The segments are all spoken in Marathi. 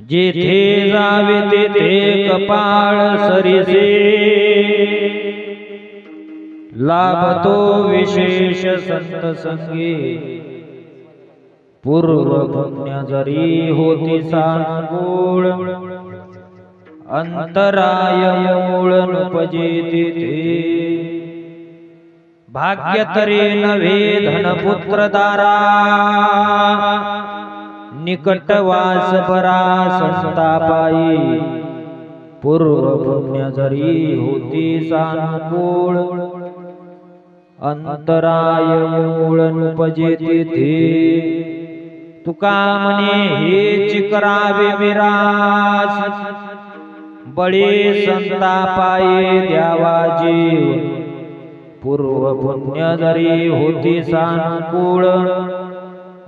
जेथे जावे तेथे कपाळ सरिसे लाभतो विशेष संत संगे पूर्व पुण्य जरी होती सानुकूळ अंतराय मूळ नुपजे तेथे भाग्य तरे नव्हे धनपुत्र दारा निकटवास बरा संतापायी पूर्व पुण्य जरी होती सानुकूळ अंतराय मूळ नुपजे तेथे तुका म्हणे हेच करावे विरास बळे संतापाये द्यावा जीव पूर्व पुण्य जरी होती सानुकूळ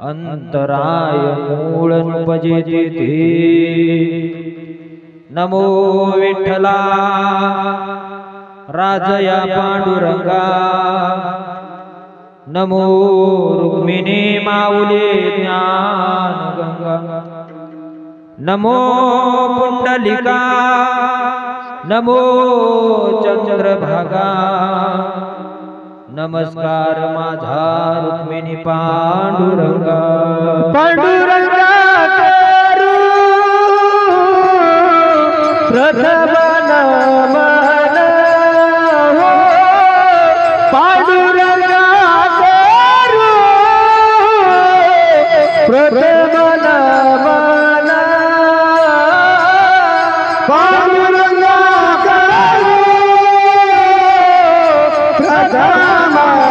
अंतराय मूळ नुपजे तेथे नमो विठ्ठला राजया पांडुरंगा नमो रुक्मिणी माऊली ज्ञान गंगा नमो पुंडलिका नमो चंद्रभागा नमस्कार माझा रुक्मिणी पांडुरंगा पांडुरंगा करू प्रथम नमन हो पांडुरंगा करू प्रथम नमन पांडुरंगा करू प्रथम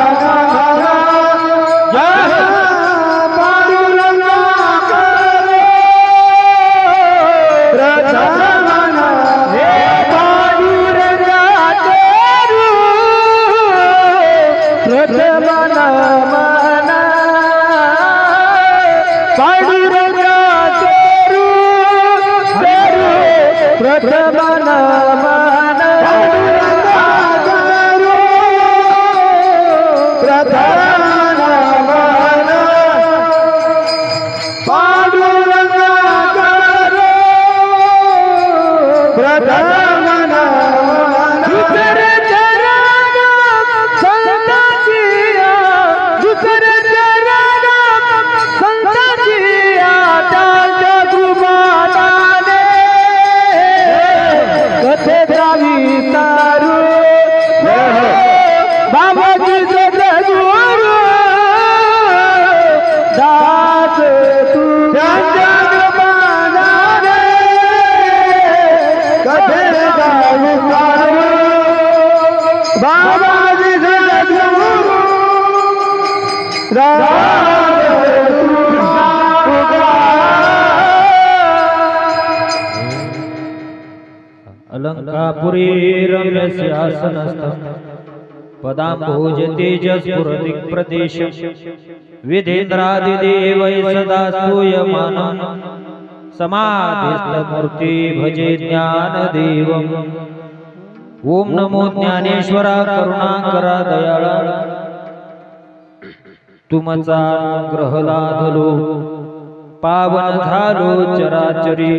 अलंकापुरी रम्य सिंहासनस्थं पदाम्भोज तेजस्फुरदिक् प्रदेश विधेन्द्रादिदेवै सदा स्तूयमानं समाधिस्थमूर्ति भजे ज्ञानदेवम् ओम नमो ज्ञानेश्वरा करुणाकरा दयाळा तुमचा अनुग्रह लाधलो पावन झालो चराचरी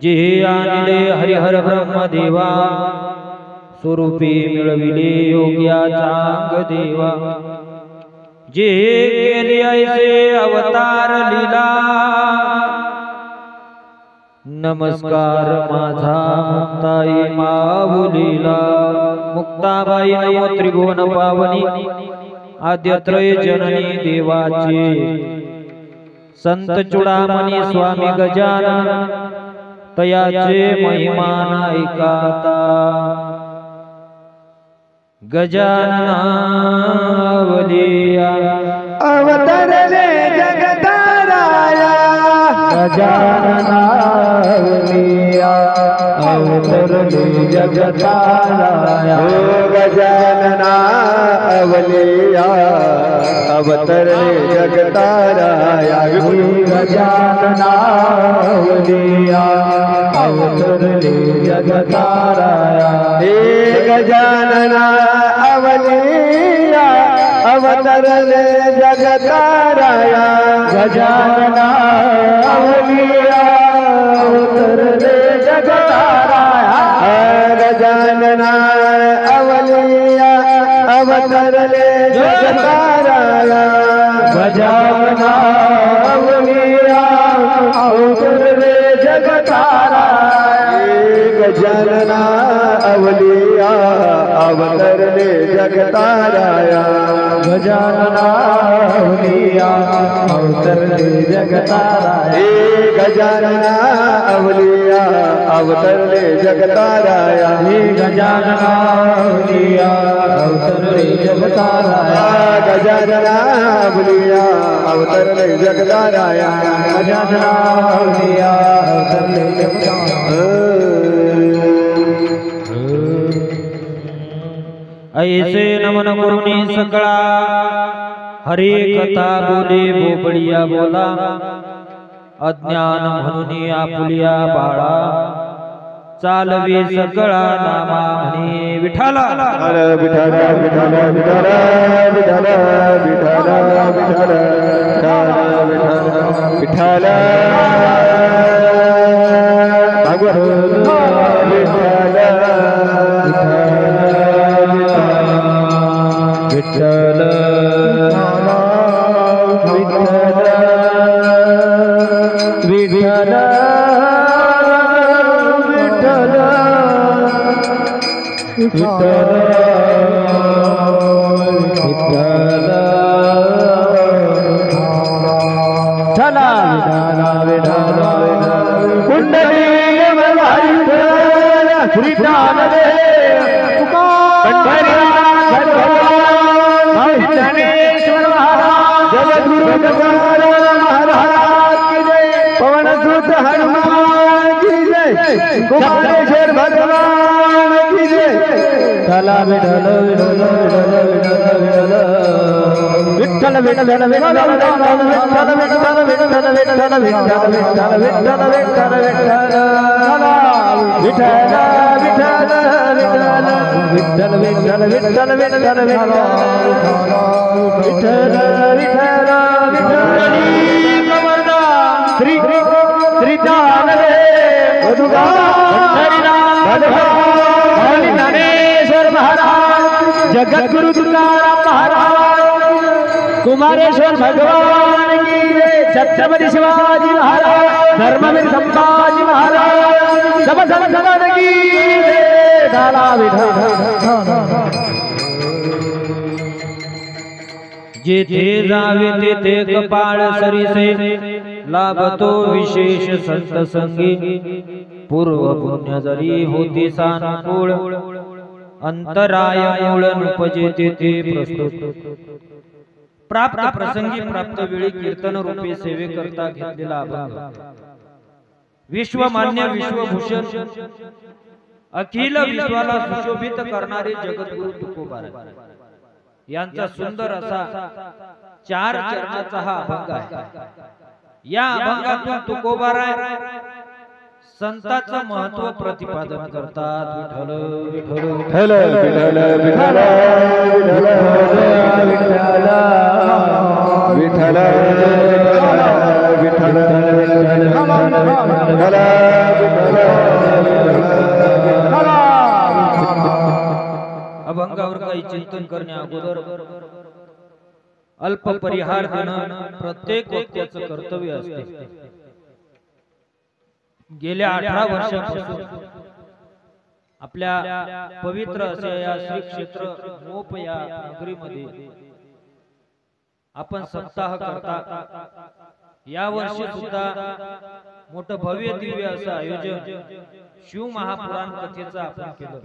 जे आणले हरिहर ब्रह्मदेवा स्वरूपी मिळविले योग्याचा अंगदेवा जे केले ऐसे अवतार लीला नमस्कार माझा मुक्ताई माऊलीला मुक्ताबाई नमो त्रिभुवन पावनी आद्यत्रय जननी देवाचे संत चुडामणी स्वामी गजानन तयाचे महिमा ऐकाता गजाननावलिया अवतरले जगताराया गजाननावलिया अवतरले जगताराया गजाननावलिया अवतरले जगताराया गजाननावलिया अवतरले जगताराया हे गजानना अवलिया अवतरले जगताराया गजानना अवलिया अवतरले जगताराया गजानना अवलिया अवतरले जगताराया गजानना अवलिया अवतरले जगताराया गजानना अवलिया अवतरले जगताराया गजानना अवलिया अवतरले जगताराया गजानना अवलिया अवतरले जगताराया गजानना अवलिया अवतरले जगताराया गजानना अवलिया अवतरले जगताराया गजानना अवलिया अवतरले ऐसे नमन करुणी सकळा हरे कथा बोले बोबडिया बोला अज्ञान म्हणून आपुलिया बाळा चालवे सकळा नामा म्हणे विठाला विठाला विठाला विठाला विठाला विठाला विठाला विठाला कुमारेश्वर भगवान की जय चला विठल विठल विठल विठल विठल विठल विठल विठल श्री श्री ज्ञानेश्वर महाराज जगद्गुरु तुकाराम महाराज कुमारेश्वर भगवान की जय छत्रपति शिवाजी महाराज धर्मवीर संभाजी महाराज सब संगत की जय धाला विठल जेथे जावे तेथे कपाळ सरीसे लाभतो विशेष संत संगी पूर्व पुण्य जरी होती सानुकूळ अंतराय मूळ नुपजे तेथे प्रस्तुत प्राप्त प्रसंगी प्राप्त वेळी कीर्तन रूपी सेवे करता घेतलेला अभंग विश्वमान्य विश्वभूषण अखिल विश्वाला सुशोभित करणारे जगद्गुरु तुकोबा यांचा सुंदर असा 4 चरणाचा हा अभंग आहे। या अभंगातून तुकोबाराय संतांचं महत्व प्रतिपादन करतात। विठ्ठल विठ्ठल विठ्ठल विठ्ठल विठ्ठल विठ्ठल अभंगावर काही चिंतन करण्या अगोदर अल्प परिहार देणं प्रत्येक वक्त्याचं कर्तव्य असते। गेल्या 18 वर्षापासून आपल्या पवित्र अशा या श्री क्षेत्र मोप या नगरीमध्ये आपण सप्ताह करता। या वर्षी सुद्धा मोठं भव्य दिव्य असं आयोजन शिव महापुराण कथेचं आपण केलं।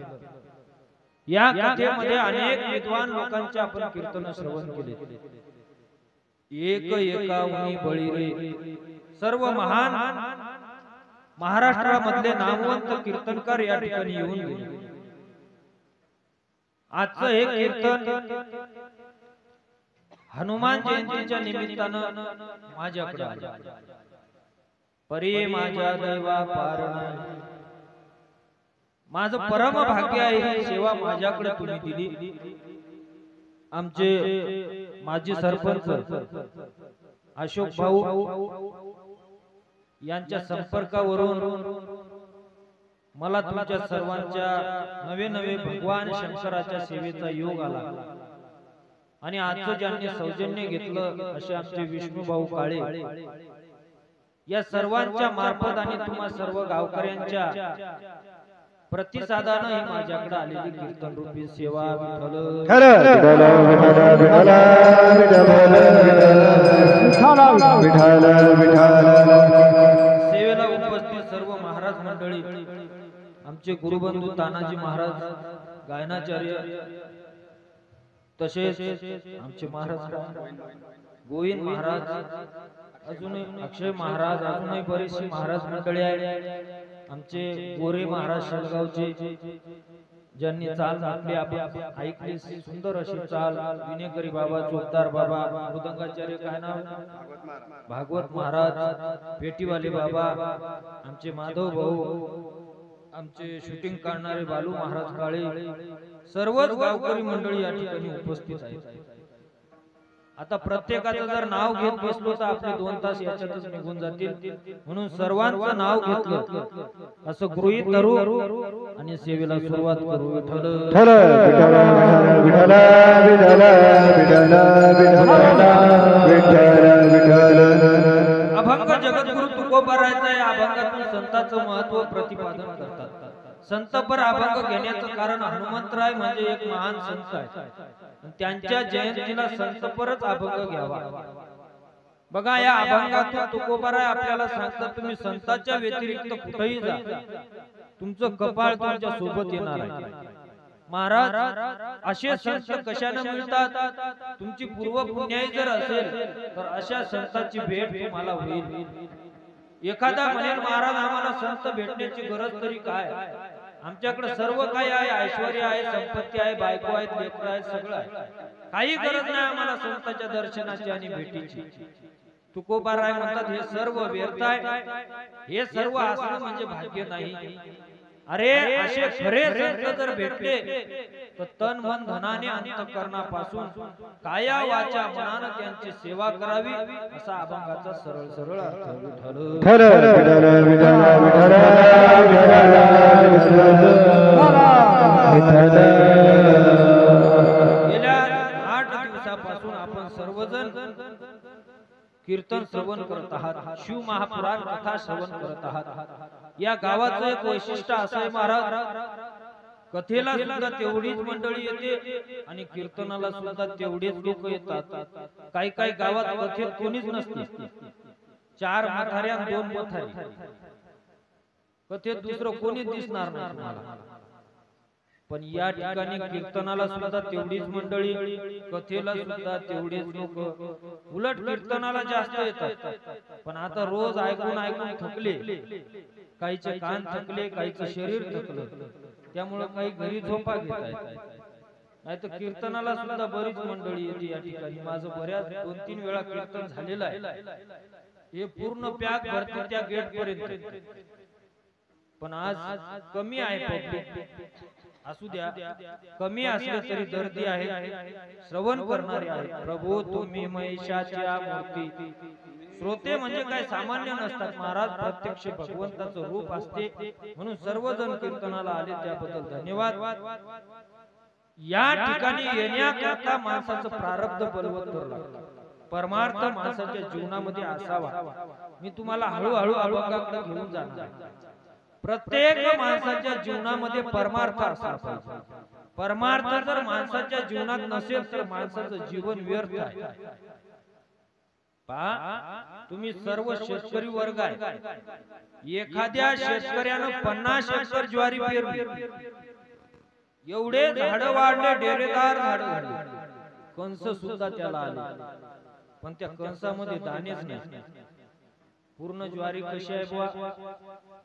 या कथेमध्ये अनेक विद्वान लोकांचे आपण कीर्तन श्रवण केले। एक एकावनी बळी रे सर्व महान महाराष्ट्रामधले नामवंत कीर्तनकार या ठिकाणी येऊन गेले। आजचं हे कीर्तन हनुमान जयंतीच्या निमित्तानं माझ्याकडे आलं। परी माझ्या दैवा पारण माझं परम भाग्य आहे, ही सेवा माझ्याकडे तुम्ही दिली। आमचे माजी सरपंच अशोक भाऊ यांच्या संपर्कावरून मला तुमच्या सर्वांच्या नवे नवे भगवान शंकराच्या सेवेचा योग आला आणि आजचं ज्यांनी सौजन्य घेतलं असे आमचे विष्णू भाऊ काळे या सर्वांच्या मार्फत आणि तुम्हा सर्व गावकऱ्यांच्या प्रतिसादाने ही माझ्याकडे आलेली कीर्तन रूपी सेवा सेवेला उपस्थित सर्व महाराज मंडळी, आमचे गुरुबंधू तानाजी महाराज गायनाचार्य, तसेच आमचे महाराज गोविंद महाराज, अजूनही अक्षय महाराज, अजूनही बरीचशी महाराज मंडळी आहेत. आमचे गोरे महाराज शेलगावचे ज्यांनी चाल आपली आपण ऐकली, सुंदर अशी चाल. विनेकरी बाबा, चोपदार बाबा, मृदंगाचार्य काय नाव, भागवत महाराज, पेटीवाले बाबा, आमचे माधव भाऊ, आमचे शूटिंग काढणारे बालू महाराज काळे, सर्वच गावकरी मंडळी या ठिकाणी उपस्थित आहेत. आता प्रत्येकाचं जर नाव घेत बसलो तर आपले 2 तास याच्यातच निघून जातील, म्हणून सर्वांचं नाव घेतलं असं गृहीत धरू आणि सेवेला सुरुवात करू. अभंग जगद्गुरु तुकोबारायचा या अभंगातून संतांचं महत्व प्रतिपादन करतात. संतपर अभंग घेण्याचं कारण हनुमंतराय म्हणजे एक महान संत आहे. त्यांच्या जयंतीला संतपरच अभंग घ्यावा. बघा, या अभंगातून तुकोबाराय आपल्याला सांगतात, तुम्ही संतांच्या व्यतिरिक्त कुठेही जा, तुमचं कपाळ तुमच्या सोबत येणार आहे. महाराज, असे संत कशाने मिळतात? तुमची पूर्व पुण्याई जर असेल तर अशा संतांची भेट तुम्हाला होईल. एखादा म्हणेल, महाराज आम्हाला संत भेटण्याची गरज तरी काय, आमच्याकडे सर्व काही आहे, ऐश्वर्य आहे, संपत्ती आहे, बायको आहेत, लेकरं आहेत, सगळं आहे, काही गरज नाही आम्हाला संतांच्या दर्शनाची आणि भेटीची. तुकोबाराय म्हणतात, हे सर्व व्यर्थ आहे, हे सर्व असणं म्हणजे भाग्य नाही. अरे, असे खरे संत जर भेटले तर तन मन धनाने अंतःकरणापासून काया वाचा मनाने त्यांची सेवा करावी, असा अभंगाचा सरळ सरळ अर्थ. गेल्या 8 दिवसापासून आपण सर्वजण कीर्तन श्रवण करत आहात, शिव महापुराण कथा श्रवण करत आहात. या गावाचं एक वैशिष्ट्य असं आहे महाराज, कथेला सुद्धा तेवढीच मंडळी येते आणि कीर्तनाला सुद्धा तेवढेच लोक येतात. काही काही गावात कथेत कोणीच नसते, 4 मथाऱ्या 2 मथारी, कथेत दुसरं कोणीच दिसणार नाही तुम्हाला. पण या ठिकाणी कीर्तनाला सुद्धा तेवढीच मंडळी, कथेला सुद्धा तेवढेच लोक. उलट कीर्तनाला जास्त येतात, पण आता रोज ऐकून ऐकून थकले, काहीचे कान थकले, काहीचं शरीर थकलं, त्यामुळे काही घरी झोपा घेत आहेत. नाही तर कीर्तनाला सुद्धा बरीच मंडळी येते या ठिकाणी. माझं बऱ्याच 2-3 वेळा कीर्तन झालेलं आहे. हे पूर्ण पॅक भरते त्या गेट पर्यंत, पण आज कमी आहे पब्लिक. असू द्या, कमी असले तरी गर्दी आहे, श्रवण करणारे आहे. प्रभू तुम्ही महिषाच्या मूर्ती. श्रोते म्हणजे काय सामान्य नसतात महाराज, प्रत्यक्ष भगवंताचं रूप असते, म्हणून सर्वजण कीर्तनाला आले त्याबद्दल धन्यवाद. या ठिकाणी येण्याकरता माणसाचं प्रारब्ध बलवत्तर लागतं, परमार्थ माणसाच्या जीवनामध्ये असावा. मी तुम्हाला हळूहळू अभंगाकडे घेऊन जाणार. प्रत्येक माणसाच्या जीवनामध्ये परमार्थ असावा पाहिजे. परमार्थ जर माणसाच्या जीवनात नसेल तर माणसाचं जीवन व्यर्थ आहे. तुम्ही सर्व शेतकरी वर्ग आहे, एखाद्या शेतकऱ्यानं 50 एकर ज्वारी पेरली, एवढे झाड वाढले, डेरेदार झाड वाढले, कंस सुद्धा त्याला आले, पण त्या कंसामध्ये दाणेच नाही. पूर्ण ज्वारी कशी आहे बुवा,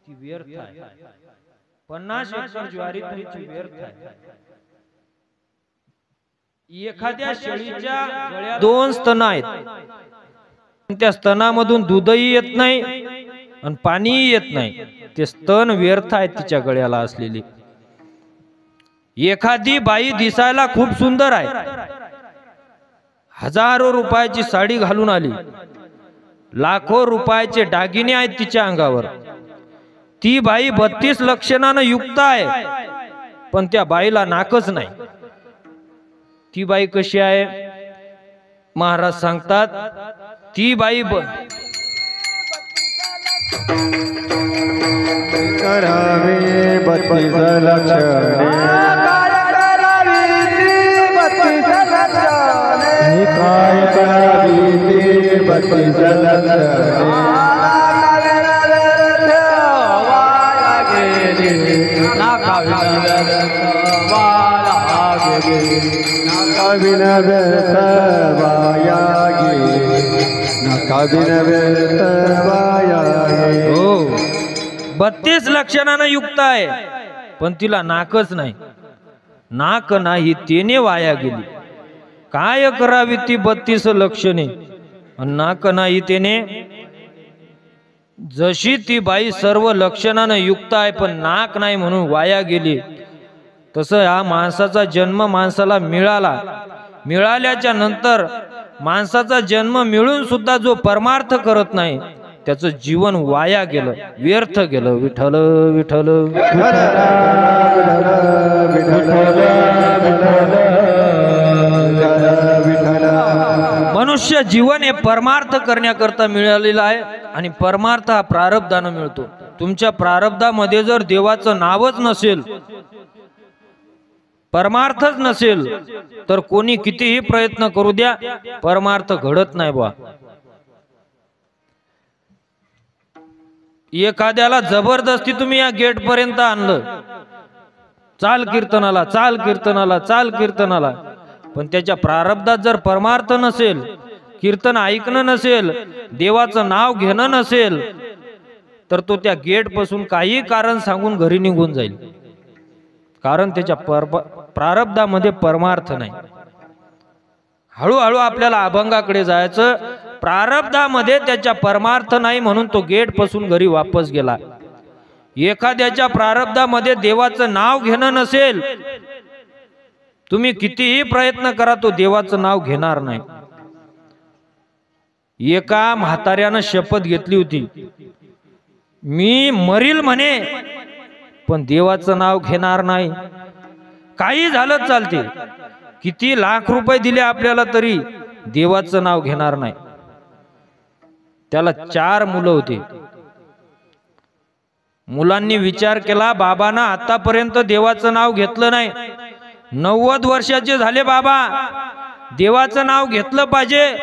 ती व्यर्थ आहे. 50 एकर ज्वारी तुमची व्यर्थ आहे. एखाद्या शेळीच्या गळ्यात 2 स्तन आहेत, त्या स्तनामधून दूधही येत नाही आणि पाणीही येत नाही, ते स्तन व्यर्थ आहेत तिच्या गळ्याला असलेली. एखादी बाई दिसायला खूप सुंदर आहे, हजारो रुपयाची साडी घालून आली, लाखो रुपयाचे दागिने आहेत तिच्या अंगावर. ती बाई 32 लक्षणानं युक्त आहे, पण त्या बाईला नाकच नाही. ती बाई कशी आहे? महाराज सांगतात, ती बाई करावे 32 लक्षणे, काय करावी ती 32 लक्षणे, हो 32 लक्षणानं युक्त आहे, पण तिला नाकच नाही. नाक नाही तेने वाया गेली. काय करावी ती 32 लक्षणे, नाक नाही तेने. जशी ती बाई सर्व लक्षणानं युक्त आहे पण नाक नाही म्हणून वाया गेली, तसं हा माणसाचा जन्म माणसाला मिळाला. मिळाल्याच्या नंतर माणसाचा जन्म मिळून सुद्धा जो परमार्थ करत नाही त्याचं जीवन वाया गेलं, व्यर्थ गेलं. विठ्ठल विठ्ठल मनुष्य जीवन हे परमार्थ करण्याकरता मिळालेलं आहे आणि परमार्थ हा प्रारब्धानं मिळतो. तुमच्या प्रारब्धामध्ये जर देवाचं नावच नसेल, परमार्थच नसेल, तर कोणी कितीही प्रयत्न करू द्या, परमार्थ घडत नाही बा. एखाद्याला जबरदस्ती तुम्ही या गेट पर्यंत आणलं, चाल कीर्तनाला, चाल कीर्तनाला, चाल कीर्तनाला, पण त्याच्या प्रारब्धात जर परमार्थ नसेल, कीर्तन ऐकणं नसेल, देवाचं नाव घेणं नसेल, तर तो त्या गेट पासून काही कारण सांगून घरी निघून जाईल. कारण त्याच्या प्रारब्धामध्ये परमार्थ नाही. हळूहळू आपल्याला अभंगाकडे जायचं. प्रारब्धामध्ये त्याच्या परमार्थ नाही म्हणून तो गेट पासून घरी वापस गेला. एखाद्याच्या प्रारब्धामध्ये देवाचं नाव घेणं नसेल, तुम्ही कितीही प्रयत्न करा, तो देवाचं नाव घेणार नाही. एका म्हाताऱ्यानं शपथ घेतली होती, मी मरील म्हणे पण देवाचं नाव घेणार नाही. काही झालं चालते, किती लाख रुपये दिले आपल्याला तरी देवाचं नाव घेणार नाही. त्याला 4 मुलं होती. मुलांनी विचार केला, बाबांना आतापर्यंत देवाचं नाव घेतलं नाही, 90 वर्षाचे झाले बाबा, देवाचं नाव घेतलं पाहिजे,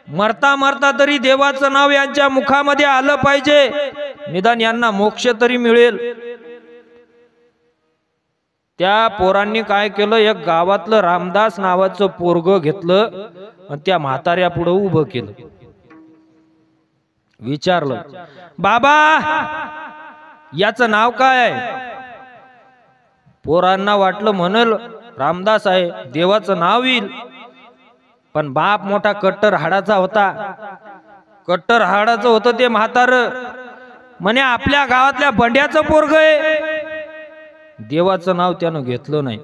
मरता मरता तरी देवाचं नाव यांच्या मुखामध्ये आलं पाहिजे, निदान यांना मोक्ष तरी मिळेल. त्या पोरांनी काय केलं, एक गावातलं रामदास नावाचं पोरग घेतलं आणि त्या म्हाताऱ्या पुढे उभं केलं. विचारलं, बाबा याचं नाव काय आहे? पोरांना वाटलं म्हणल रामदास आहे, देवाचं नाव येईल. पण बाप मोठा कट्टर हाडाचा होता. कट्टर हाडाचं होतं ते म्हातार. म्हणे आपल्या गावातल्या बंड्याचं पोरग आहे. देवाचं नाव त्यानं घेतलं नाही.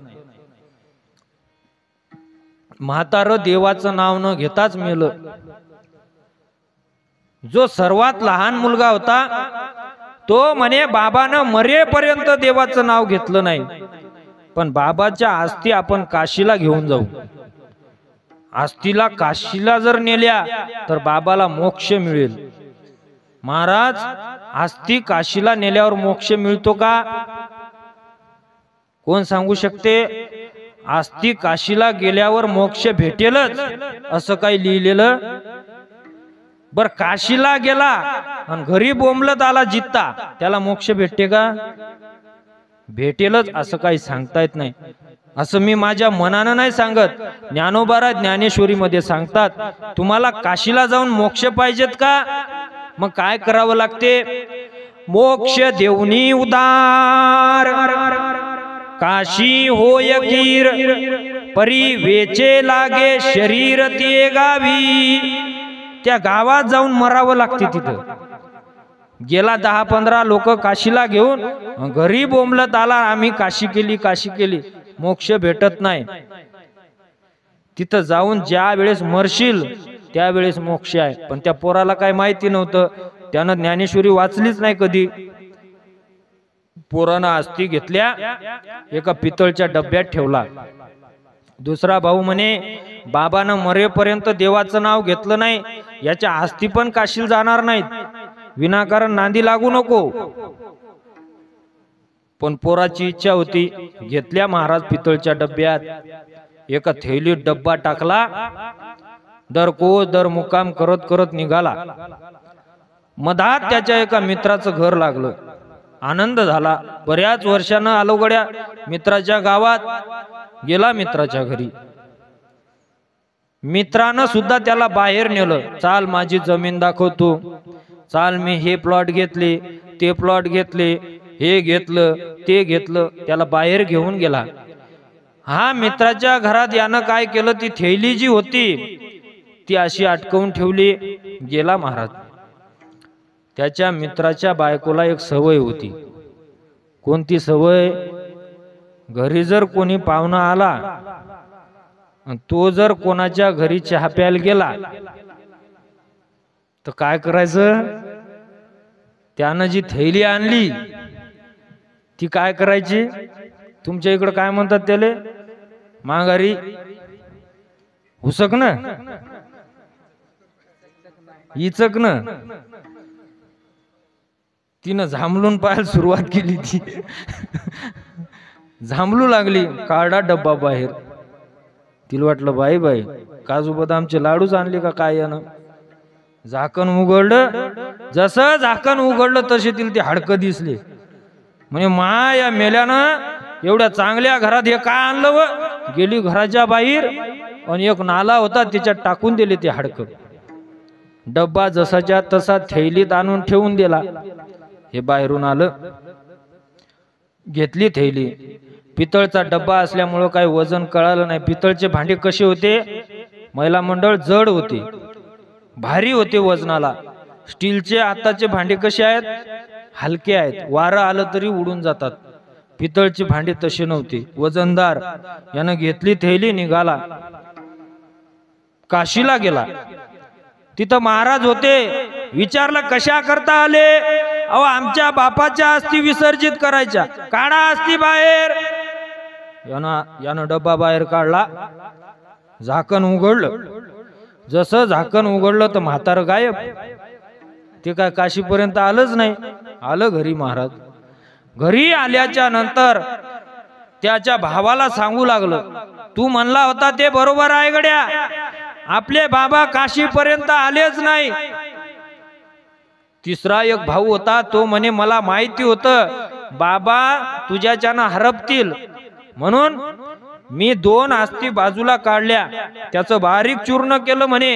म्हातार देवाचं नाव न घेताच मेलं. जो सर्वात लहान मुलगा होता तो म्हणे बाबानं मरेपर्यंत देवाचं नाव घेतलं नाही, पण बाबाच्या आस्ती आपण काशीला घेऊन जाऊ. आस्तीला काशीला जर नेल्या तर बाबाला मोक्ष मिळेल. महाराज, आस्ती काशीला नेल्यावर मोक्ष मिळतो का? कोण सांगू शकते? आस्ती काशीला गेल्यावर मोक्ष भेटेलच असं काही लिहिलेलं? बर, काशीला गेला आणि घरी बोंबलत आला जित्ता, त्याला मोक्ष भेटते का? भेटेलच असं काही सांगता येत नाही. असं मी माझ्या मनानं नाही सांगत. ज्ञानोबा ज्ञानेश्वरी मध्ये सांगतात, तुम्हाला काशीला जाऊन मोक्ष पाहिजेत का? मग काय करावं लागते? मोक्ष देवनी उदार काशी होय कीर, परी वेचे लागे शरीर ते गावी. त्या गावात जाऊन मरावं लागते. तिथं गेला 10-15 लोक काशीला घेऊन घरी बोंबलत आला, आम्ही काशी केली, काशी केली, मोक्ष भेटत नाही. तिथं जाऊन ज्या वेळेस मरशील त्यावेळेस मोक्ष आहे. पण त्या पोराला काय माहिती नव्हतं, त्यानं ज्ञानेश्वरी वाचलीच नाही कधी. पोरानं अस्थी घेतल्या, एका पितळच्या डब्यात ठेवला. दुसरा भाऊ म्हणे, बाबानं मरेपर्यंत देवाचं नाव घेतलं नाही, याच्या अस्थी पण काशील जाणार नाहीत, विनाकारण नांदी लागू नको. पण पोराची इच्छा होती, घेतल्या महाराज पितळच्या डब्यात. एका थैलीत डब्बा टाकला, दर कोस दर मुक्काम करत करत निघाला. मधात त्याच्या एका मित्राचं घर लागलं. आनंद झाला. बऱ्याच वर्षानं आलो गड्या मित्राच्या गावात. गेला मित्राच्या घरी. मित्रानं सुद्धा त्याला बाहेर नेलं. चाल माझी जमीन दाखवतो, चाल मी हे प्लॉट घेतले, ते प्लॉट घेतले, हे घेतलं, ते घेतलं. त्याला बाहेर घेऊन गेला. हा मित्राच्या घरात यानं काय केलं, ती थैली जी होती ती अशी अटकवून ठेवली. गेला महाराज. त्याच्या मित्राच्या बायकोला एक सवय होती. कोणती सवय? घरी जर कोणी पाहुणा आला, तो जर कोणाच्या घरी चहा प्यायला गेला तर काय करायचं, त्यानं जी थैली आणली ती काय करायची, तुमच्या इकडे काय म्हणतात त्याले, माघारी हुसक न इचक न, तिनं झांबलून पाहायला सुरुवात केली. ती झांबलू लागली. काढा डब्बा बाहेर. तिला वाटलं बाई बाई काजू बदामचे लाडूच आणले का काय यानं. झाकण उघडलं. जसं झाकण उघडलं तसे तिला ते हाडकं दिसले. म्हणजे मा या मेल्यानं एवढ्या चांगल्या घरात हे काय आणलं व. गेली घराच्या बाहेर आणि एक नाला होता त्याच्यात टाकून दिले ते हाडकं. डब्बा जसाच्या तसा थैलीत आणून ठेवून दिला. हे बाहेरून आलं, घेतली थैली. पितळचा डब्बा असल्यामुळं काही वजन कळालं नाही. पितळचे भांडे कसे होते, महिला मंडळ जड होते, भारी होते वजनाला. स्टीलचे आताचे भांडे कसे आहेत, हलके आहेत, वारं आलं तरी उडून जातात. पितळचे भांडे तसे नव्हते, वजनदार. यानं घेतली थैली, निघाला. काशीला गेला. तिथं महाराज होते. विचारलं कशा करता आले. अहो आमच्या बापाच्या अस्थी विसर्जित करायच्या, काढा अस्थी बाहेर. यानं डब्बा बाहेर काढला. झाकण उघडलं. जसं झाकण उघडलं तर म्हातारं गायब. ते काय काशीपर्यंत आलंच नाही. आलं घरी महाराज. घरी आल्याच्या नंतर त्याच्या भावाला सांगू लागलं, तू म्हणला होता ते बरोबर आहे गड्या, आपले बाबा काशीपर्यंत आलेच नाही. तिसरा एक भाऊ होता, तो म्हणे मला माहिती होतं बाबा तुझ्याच्यानं हरपतील, म्हणून मी 2 अस्थी बाजूला काढल्या, त्याचं बारीक चूर्ण केलं म्हणे,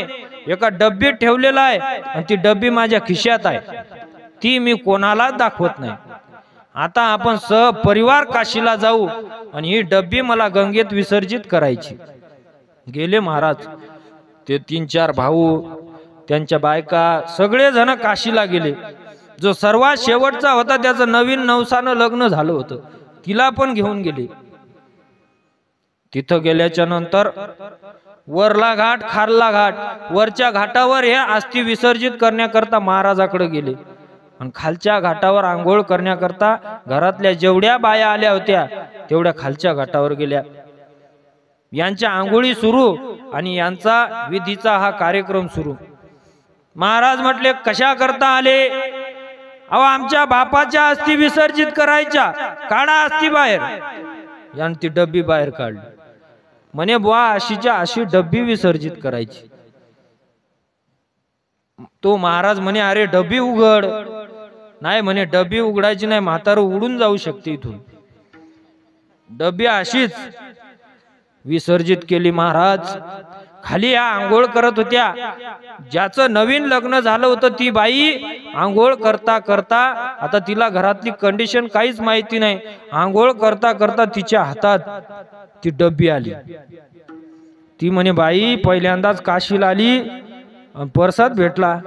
एका डब्बीत ठेवलेला आहे आणि ती डब्बी माझ्या खिशात आहे, ती मी कोणालाच दाखवत नाही. आता आपण सहपरिवार काशीला जाऊ आणि ही डब्बी मला गंगेत विसर्जित करायची. गेले महाराज. ते 3-4 भाऊ, त्यांच्या बायका, सगळे जण काशीला गेले. जो सर्वात शेवटचा होता त्याचं नवीन नवसानं लग्न झालं होतं, तिला पण घेऊन गेले. तिथं गेल्याच्या नंतर वरला घाट, खारला घाट. वरच्या घाटावर हे अस्थी विसर्जित करण्याकरता महाराजाकडे गेले आणि खालच्या घाटावर आंघोळ करण्याकरता घरातल्या जेवढ्या बाया आल्या होत्या तेवढ्या खालच्या घाटावर गेल्या. यांच्या आंघोळी सुरू आणि यांचा विधीचा हा कार्यक्रम सुरू. महाराज म्हटले कशा करता आले. अहो आमच्या बापाच्या अस्थी विसर्जित करायच्या, काढा अस्थी बाहेर. यानं ती डब्बी बाहेर काढली. म्हणे बुवा अशीच्या अशी डब्बी विसर्जित करायची. तो महाराज म्हणे अरे डब्बी उघड. नाही म्हणे डब्बी उघडायची नाही, म्हातारं उडून जाऊ शकते इथून. डब्बी अशीच विसर्जित केली. महाराज खाली या आंघोळ करत होत्या. ज्याचं नवीन लग्न झालं होतं ती बाई आंघोळ करता करता, आता तिला घरातली कंडिशन काहीच माहिती नाही, आंघोळ करता करता तिच्या हातात ती डब्बी आली. ती म्हणे बाई पहिल्यांदाच काशीला आली, परसाद भेटला.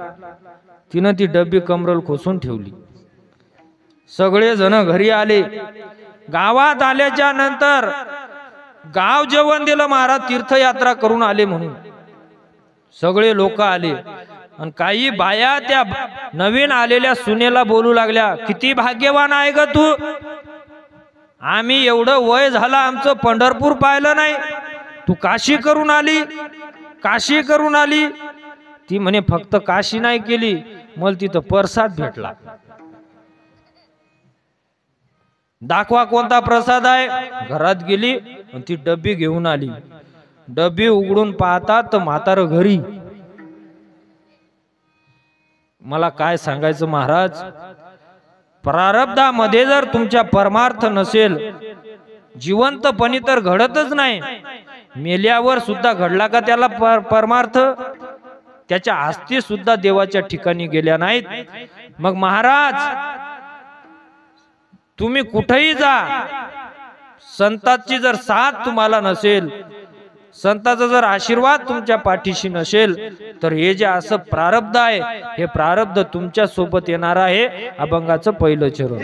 तिनं ती डब्बी कमरल खोसून ठेवली. सगळे जण घरी आले. गावात आल्याच्या नंतर गाव जेवण दिलं महाराज, तीर्थयात्रा करून आले म्हणून सगळे लोक आले आणि काही बाया त्या नवीन आलेल्या सुनेला बोलू लागल्या, किती भाग्यवान आहे ग तू, आम्ही एवढं वय झालं आमचं पंढरपूर पाहिलं नाही, तू काशी करून आली, काशी करून आली. ती म्हणे फक्त काशी नाही केली, मला तिथं प्रसाद भेटला. दाखवा कोणता प्रसाद आहे. घरात गेली आणि ती डब्बी घेऊन आली. डब्बी उघडून पाहतात तर म्हातारं घरी. मला काय सांगायचं महाराज, प्रारब्धामध्ये जर तुमच्या परमार्थ नसेल, जिवंतपणी तर घडतच नाही, मेल्यावर सुद्धा घडला का त्याला परमार्थ? त्याच्या अस्थी सुद्धा देवाच्या ठिकाणी गेल्या नाहीत. मग महाराज तुम्ही कुठेही जा, संतांची जर साथ तुम्हाला नसेल, संतांचा जर आशीर्वाद तुमच्या पाठीशी नसेल, तर हे जे असं प्रारब्ध आहे, हे प्रारब्ध तुमच्या सोबत येणार आहे. अभंगाचं पहिलं चरण.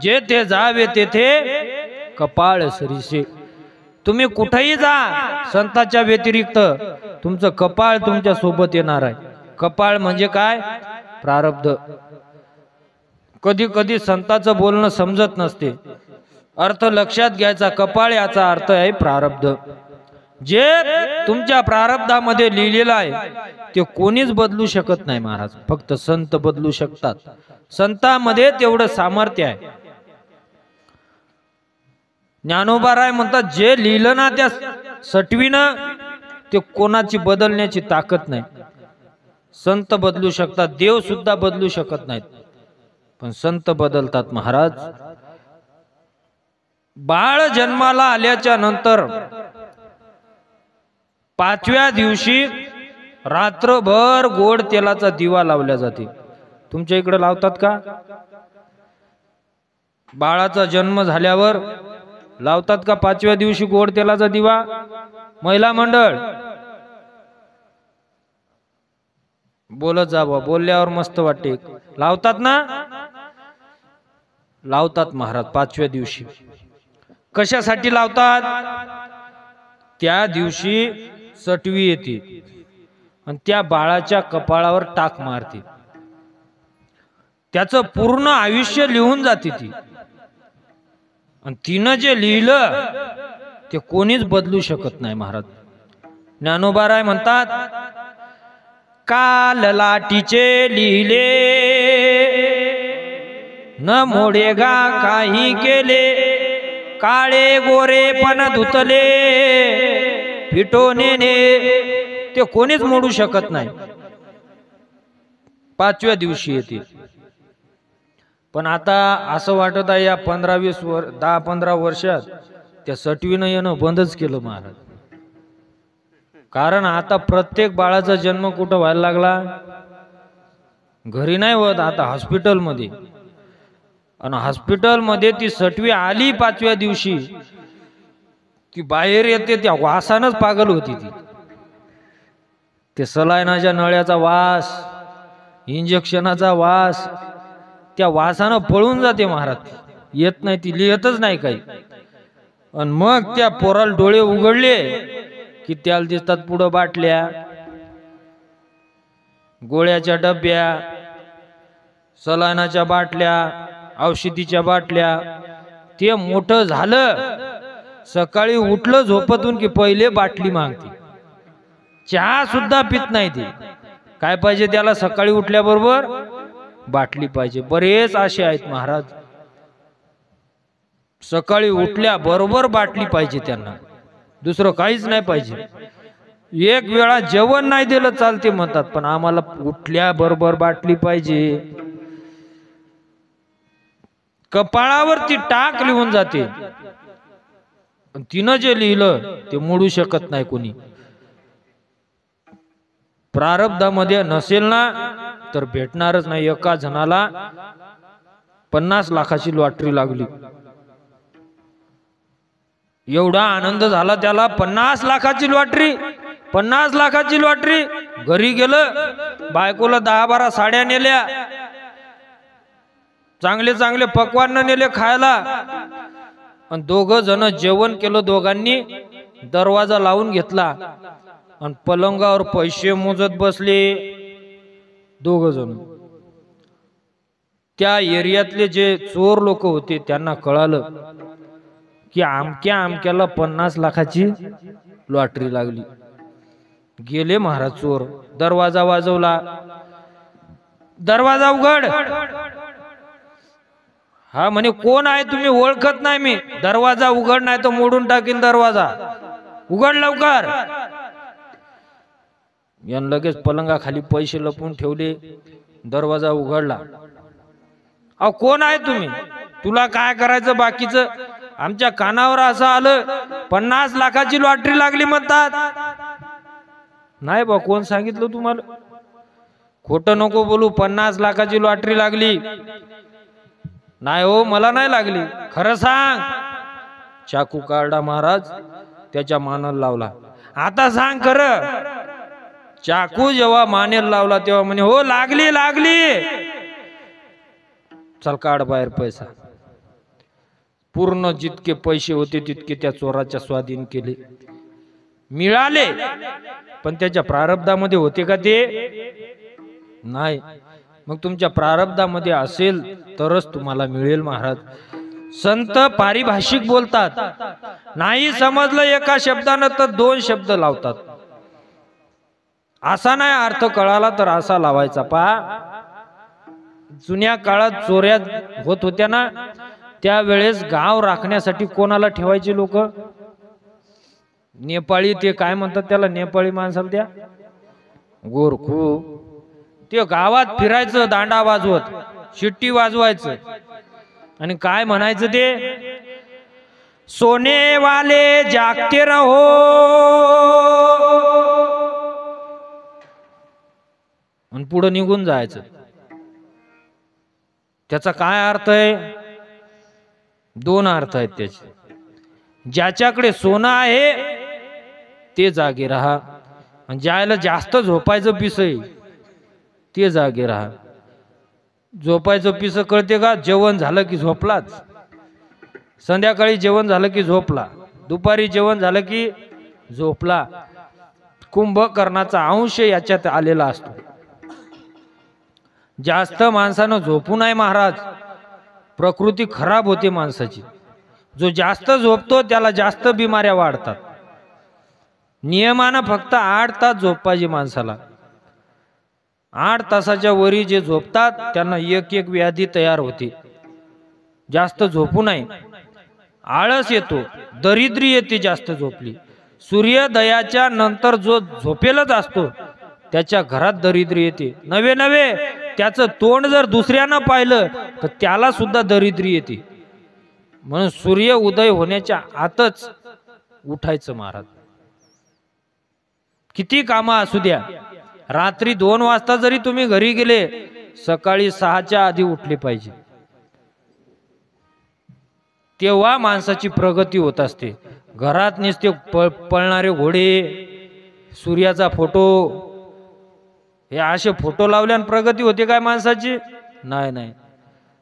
जेथे जावे तेथे कपाळ सरीसे. तुम्ही कुठेही जा, संतांच्या व्यतिरिक्त तुमचं कपाळ तुमच्या सोबत येणार आहे. कपाळ म्हणजे काय? प्रारब्ध. कधी कधी संतांचं बोलणं समजत नसते, अर्थ लक्षात घ्यायचा. कपाळ याचा अर्थ आहे प्रारब्ध. जे तुमच्या प्रारब्धामध्ये लिहिलेलं आहे ते कोणीच बदलू शकत नाही महाराज, फक्त संत बदलू शकतात. संतांमध्ये तेवढं सामर्थ्य आहे. ज्ञानोबाराय म्हणतात, जे लिहिलं ना त्या सटवीनं ते कोणाची बदलण्याची ताकद नाही. संत बदलू शकतात, देव सुद्धा बदलू शकत नाहीत, पण संत बदलतात महाराज. बाळ जन्माला आल्याच्या नंतर 5व्या दिवशी रात्रभर गोड तेलाचा दिवा लावला जाते. तुमच्या इकडे लावतात का? बाळाचा जन्म झाल्यावर लावतात का 5व्या दिवशी गोड तेलाचा दिवा? महिला मंडळ बोलत जावं, बोलल्यावर मस्त वाटते. लावतात ना? लावतात महाराज 5व्या दिवशी. कशासाठी लावतात? त्या दिवशी सटवी येते आणि त्या बाळाच्या कपाळावर टाक मारते, त्याचं पूर्ण आयुष्य लिहून जाते ती. आणि तिनं जे लिहिलं ते कोणीच बदलू शकत नाही महाराज. ज्ञानोबाराय म्हणतात, काल लाटीचे लिहिले न मोडेगा काही केले, काळे गोरे पण धुतले, फिटोनेने ते कोणीच मोडू शकत नाही. 5व्या दिवशी येते. पण आता असं वाटत आहे या 10-15 वर्षात त्या सटवीनं येणं बंदच केलं महाराज. कारण आता प्रत्येक बाळाचा जन्म कुठं व्हायला लागला, घरी नाही होत, आता हॉस्पिटलमध्ये. आणि हॉस्पिटलमध्ये ती सटवी आली 5व्या दिवशी ती बाहेर येते, त्या वासानच पागल होती ती. ते सलाईनाच्या नळ्याचा वास, इंजेक्शनाचा वास, त्या वासानं पळून जाते महाराज. येत नाही, ती लिहतच नाही काही. आणि मग त्या पोराला डोळे उघडले की त्याला दिसतात पुढं बाटल्या, गोळ्याच्या डब्या, सलाईनाच्या बाटल्या, औषधीच्या बाटल्या. ते मोठं झालं, सकाळी उठलं झोपतून की पहिले बाटली मागते. चहा सुद्धा पित नाही ती. काय पाहिजे त्याला? सकाळी उठल्याबरोबर बाटली पाहिजे. बरेच असे आहेत महाराज, सकाळी उठल्या बरोबर बाटली पाहिजे त्यांना, दुसरं काहीच नाही पाहिजे. एक वेळा जेवण नाही दिलं चालते म्हणतात, पण आम्हाला उठल्या बरोबर बाटली पाहिजे. कपाळावरती टाक लिहून जाते. तिनं जे लिहिलं ते मोडू शकत नाही कोणी. प्रारब्धामध्ये नसेल ना तर भेटणारच नाही. एका जणाला 50 लाखाची लॉटरी लागली. एवढा आनंद झाला त्याला. 50 लाखाची लॉटरी, 50 लाखाची लॉटरी. घरी गेलं, बायकोला 10-12 साड्या नेल्या, चांगले चांगले पक्वान्न नेले खायला. आणि 2 जण जेवण केलं. दोघांनी दरवाजा लावून घेतला आणि पलंगावर पैसे मोजत बसले 2 जण. त्या एरियातले जे चोर लोक होते त्यांना कळालं की आमक्याला 50 लाखाची लॉटरी लागली. गेले महाराज चोर. दरवाजा वाजवला, दरवाजा उघड. हा म्हणे कोण आहे तुम्ही? ओळखत नाही मी. दरवाजा उघड नाही तर मोडून टाकीन दरवाजा. उघड लवकर. यानं लगेच पलंगाखाली पैसे लपून ठेवले. दरवाजा उघडला. अहो कोण आहे तुम्ही? तुला काय करायचं बाकीचं? आमच्या कानावर असं आलं 50 लाखाची लॉटरी लागली म्हणतात. नाही बा, कोण सांगितलं तुम्हाला? खोटं नको बोलू. 50 लाखाची लॉटरी लागली. नाही हो, मला नाही लागली. खरं सांग. चाकू काढला महाराज, त्याच्या मानेला लावला. आता सांग खरं. चाकू जेव्हा मानेला लावला तेव्हा म्हणे हो लागली लागली. चल काढ बाहेर पैसा. पूर्ण जितके पैसे होते तितके त्या चोराच्या स्वाधीन केले. मिळाले, पण त्याच्या प्रारब्धामध्ये होते का ते? नाही. मग तुमच्या प्रारब्धामध्ये असेल तरच तुम्हाला मिळेल महाराज. संत पारिभाषिक बोलतात. नाही समजलं एका शब्दानं तर 2 शब्द लावतात. असा नाही अर्थ कळाला तर असा लावायचा. पहा, जुन्या काळात चोऱ्या होत होत्या ना, त्यावेळेस गाव राखण्यासाठी कोणाला ठेवायचे लोक? नेपाळी. ते काय म्हणतात त्याला? नेपाळी माणसाला त्या गोरखू. ते गावात फिरायचं दांडा वाजवत, शिट्टी वाजवायचं आणि काय म्हणायचं ते? सोने वाले जागते रहो. आणि पुढे निघून जायचं. त्याचा काय अर्थ आहे? 2 अर्थ आहेत त्याचे. ज्याच्याकडे सोनं आहे ते जागे राहा, आणि ज्याला जास्त झोपायचं पिस आहे ते जागे राहा. झोपायचं पिस कळते का? जेवण झालं की झोपलाच, संध्याकाळी जेवण झालं की झोपला, दुपारी जेवण झालं की झोपला. कुंभकर्णाचा अंश याच्यात आलेला असतो. जास्त माणसानं झोपू नये महाराज. प्रकृती खराब होते माणसाची. जो जास्त झोपतो त्याला जास्त बिमाऱ्या वाढतात. नियमानं फक्त 8 तास झोप पाहिजे माणसाला. 8 तासाच्या वरी जे झोपतात त्यांना एक व्याधी तयार होते. जास्त झोपू नये, आळस येतो, दरिद्री येते जास्त झोपली. सूर्योदयाच्या नंतर जो झोपेलच असतो त्याच्या घरात दरिद्री येते. नवे नवे त्याचं तोंड जर दुसऱ्यानं पाहिलं तर त्याला सुद्धा दरिद्री येते. म्हणून सूर्य उदय होण्याच्या आतच उठायचं महाराज. किती कामं असू द्या, रात्री 2 वाजता जरी तुम्ही घरी गेले, सकाळी 6च्या आधी उठले पाहिजे. तेव्हा माणसाची प्रगती होत असते. घरात नुसते पळणारे घोडे, सूर्याचा फोटो, हे असे फोटो लावल्याने प्रगती होते काय माणसाची? नाही नाही,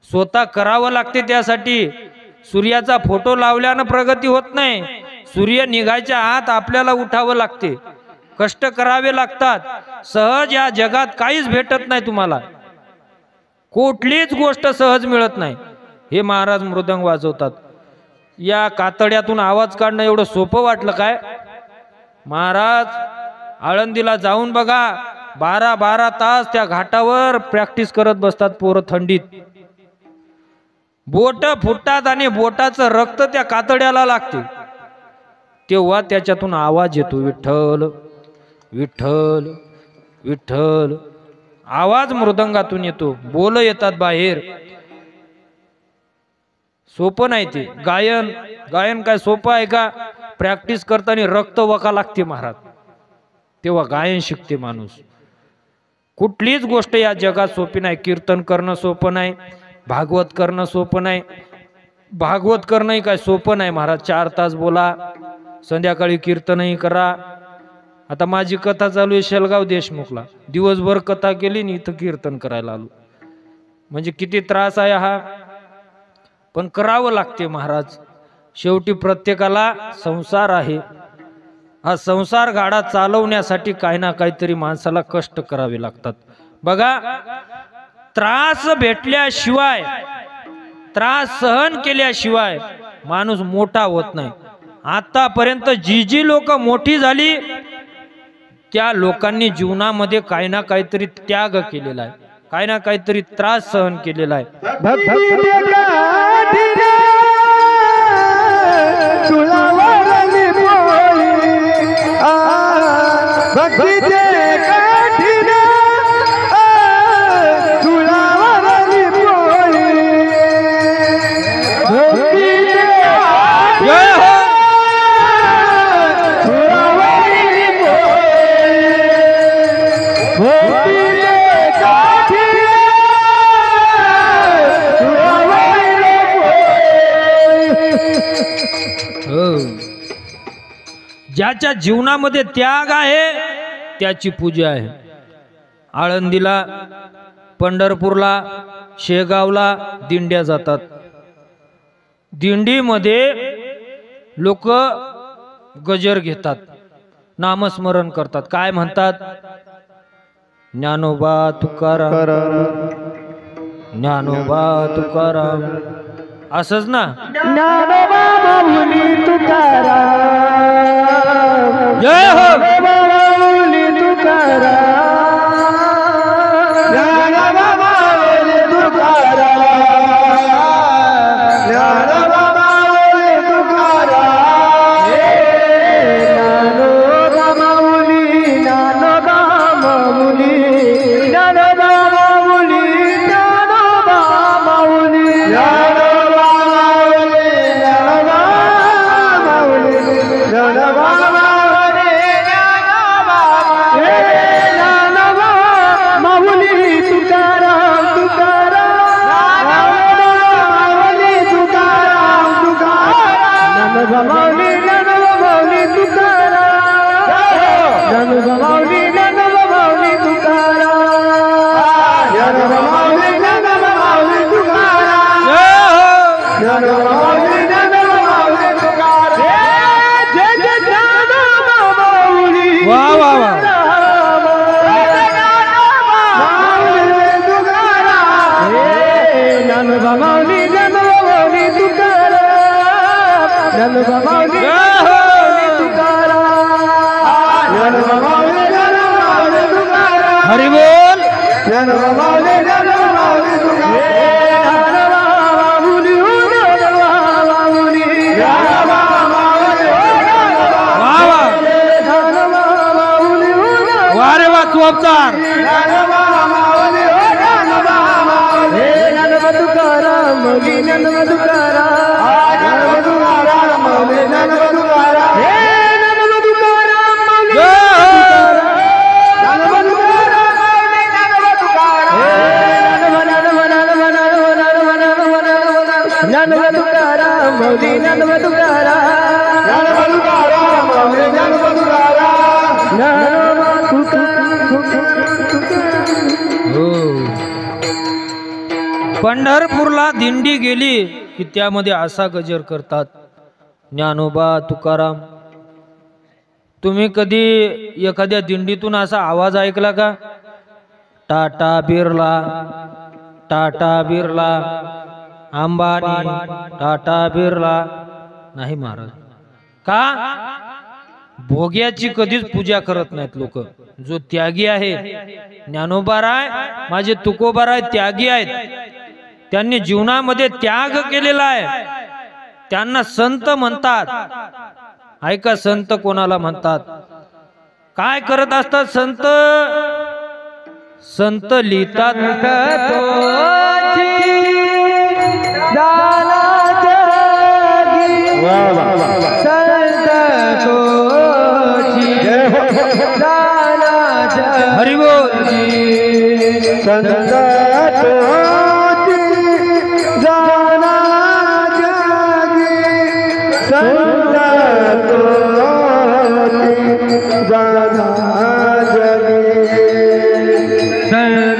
स्वतः करावं लागते. त्यासाठी सूर्याचा फोटो लावल्यानं प्रगती होत नाही. सूर्य निघायच्या आत आपल्याला उठावं लागते, कष्ट करावे लागतात. सहज या जगात काहीच भेटत नाही तुम्हाला, कुठलीच गोष्ट सहज मिळत नाही. हे महाराज मृदंग वाजवतात, या कातड्यातून आवाज काढणं एवढं सोपं वाटलं काय? महाराज आळंदीला जाऊन बघा, 12-12 तास त्या घाटावर प्रॅक्टिस करत बसतात पोरं थंडीत. बोट फुटतात आणि बोटाचं रक्त त्या कातड्याला लागते, तेव्हा त्याच्यातून आवाज येतो, विठ्ठल विठ्ठल विठ्ठल. आवाज मृदंगातून येतो, बोल येतात बाहेर. सोपं नाही ते गायन. गायन काय सोपं आहे का? प्रॅक्टिस करताना रक्त वका लागते महाराज, तेव्हा गायन शिकते माणूस. कुठलीच गोष्ट या जगात सोपी नाही. कीर्तन करणं सोपं नाही, भागवत करणं सोपं नाही. भागवत करणंही काय सोपं नाही महाराज. 4 तास बोला, संध्याकाळी कीर्तनही करा. आता माझी कथा चालू आहे शेलगाव देशमुखला, दिवसभर कथा केली आणि इथं कीर्तन करायला आलो. म्हणजे किती त्रास आहे हा, पण करावं लागते महाराज. शेवटी प्रत्येकाला संसार आहे. हा संसार गाडा चालवण्यासाठी काही ना काहीतरी माणसाला कष्ट करावे लागतात. बघा, त्रास भेटल्याशिवाय, त्रास सहन केल्याशिवाय माणूस मोठा होत नाही. आतापर्यंत जी लोक मोठी झाली त्या लोकांनी जीवनामध्ये काही ना काहीतरी त्याग केलेला आहे, काही ना काहीतरी त्रास सहन केलेला आहे. ज्याच्या जीवनामध्ये त्याग आहे त्याची पूजा आहे. आळंदीला, पंढरपूरला, शेगावला दिंड्या जातात. दिंडीमध्ये लोक गजर घेतात, नामस्मरण करतात. काय म्हणतात? ज्ञानोबा तुकाराम, ज्ञानोबा तुकाराम, असंच ना? ज्ञानोबा माऊली तुकाराम, जय हो माऊली तुकाराम, ज्ञानोबा माऊली तुकाराम, ज्ञानोबा माऊली तुकाराम, ज्ञानोबा माऊली, ज्ञानोबा माऊली, ज्ञानोबा माऊली, ज्ञानोबा माऊली, हरि बोल. ज्ञानोबा माऊली, ज्ञानोबा माऊली तुकाराम, चोपदार हे ज्ञानोबा तुकाराम माऊली ज्ञानोबा तुकाराम ज्ञानोबा तुकाराम माऊली ज्ञानोबा तुकाराम हे ज्ञानोबा तुकाराम माऊली ज्ञानोबा तुकाराम माऊली ज्ञानोबा तुकाराम हे ज्ञानोबा तुकाराम माऊली ज्ञानोबा तुकाराम ज्ञानोबा तुकाराम माऊली ज्ञानोबा तुकाराम ज्ञानोबा पंढरपूरला दिंडी गेली की त्यामध्ये असा गजर करतात ज्ञानोबा तुकाराम. तुम्ही कधी एखाद्या दिंडीतून असा आवाज ऐकला का? टाटा बिर्ला, टाटा बिर्ला, अंबानी, टाटा बिर्ला? नाही महाराज. का? भोग्याची कधीच पूजा करत नाहीत लोक. जो त्यागी आहे, ज्ञानोबाराय माझे तुकोबाराय त्यागी आहेत, त्यांनी जीवनामध्ये त्याग केलेला आहे, त्यांना संत म्हणतात. ऐका संत कोणाला म्हणतात, काय करत असतात संत? संत लिहितात हरिबोल संत जाना जगी संत जाना जगी संत जाना जगी संत जाना जगी संत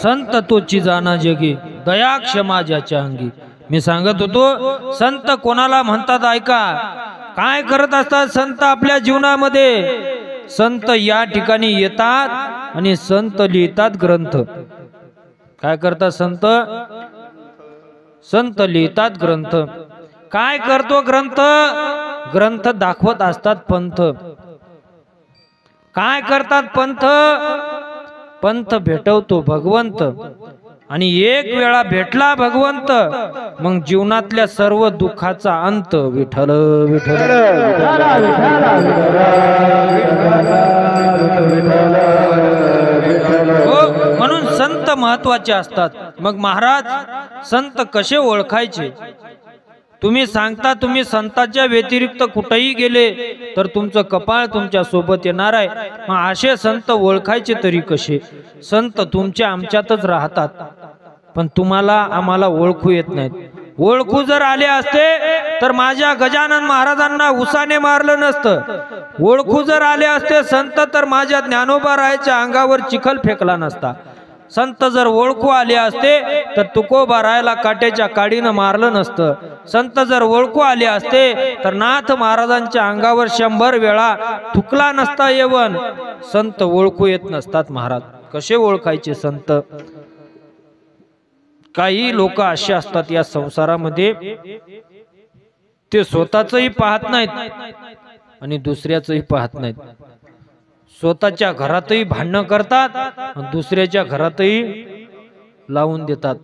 संत तोची जाना जगी दया क्षमा ज्याच्या अंगी. मी सांगत होतो संत कोणाला म्हणतात ऐका. काय करत असतात संत आपल्या जीवनामध्ये? संत या ठिकाणी येतात आणि संत लिहितात ग्रंथ. काय करतात संत? संत लिहितात ग्रंथ. काय करतो ग्रंथ? ग्रंथ दाखवत असतात पंथ. काय करतात पंथ? पंथ भेटवतो भगवंत. आणि एक वेळा भेटला भगवंत मग जीवनातल्या सर्व दुःखाचा अंत. विठ्ठल विठ्ठल हो, म्हणून संत महत्वाचे असतात. मग महाराज संत कसे ओळखायचे? तुम्ही सांगता तुम्ही संतांच्या व्यतिरिक्त कुठेही गेले तर तुमचं कपाळ तुमच्या सोबत येणार आहे. मग असे संत ओळखायचे तरी कसे? संत तुमच्या आमच्यातच राहतात पण तुम्हाला आम्हाला ओळखू येत नाहीत. ओळखू जर आले असते तर माझ्या गजानन महाराजांना उसाने मारलं नसतं. ओळखू जर आले असते संत तर माझ्या ज्ञानोबा रायाच्या अंगावर चिखल फेकला नसता. संत जर ओळखू आले असते तर तुकोबा रायाला काट्याच्या काडीनं मारलं नसतं. संत जर ओळखू आले असते तर नाथ महाराजांच्या अंगावर 100 वेळा थुकला नसता येवन. संत ओळखू येत नसतात महाराज. कसे ओळखायचे संत? काही लोक असे असतात या संसारामध्ये, ते स्वतःचंही पाहत नाहीत आणि दुसऱ्याचंही पाहत नाहीत. स्वतःच्या घरातही भांडणं करतात आणि दुसऱ्याच्या घरातही लावून देतात.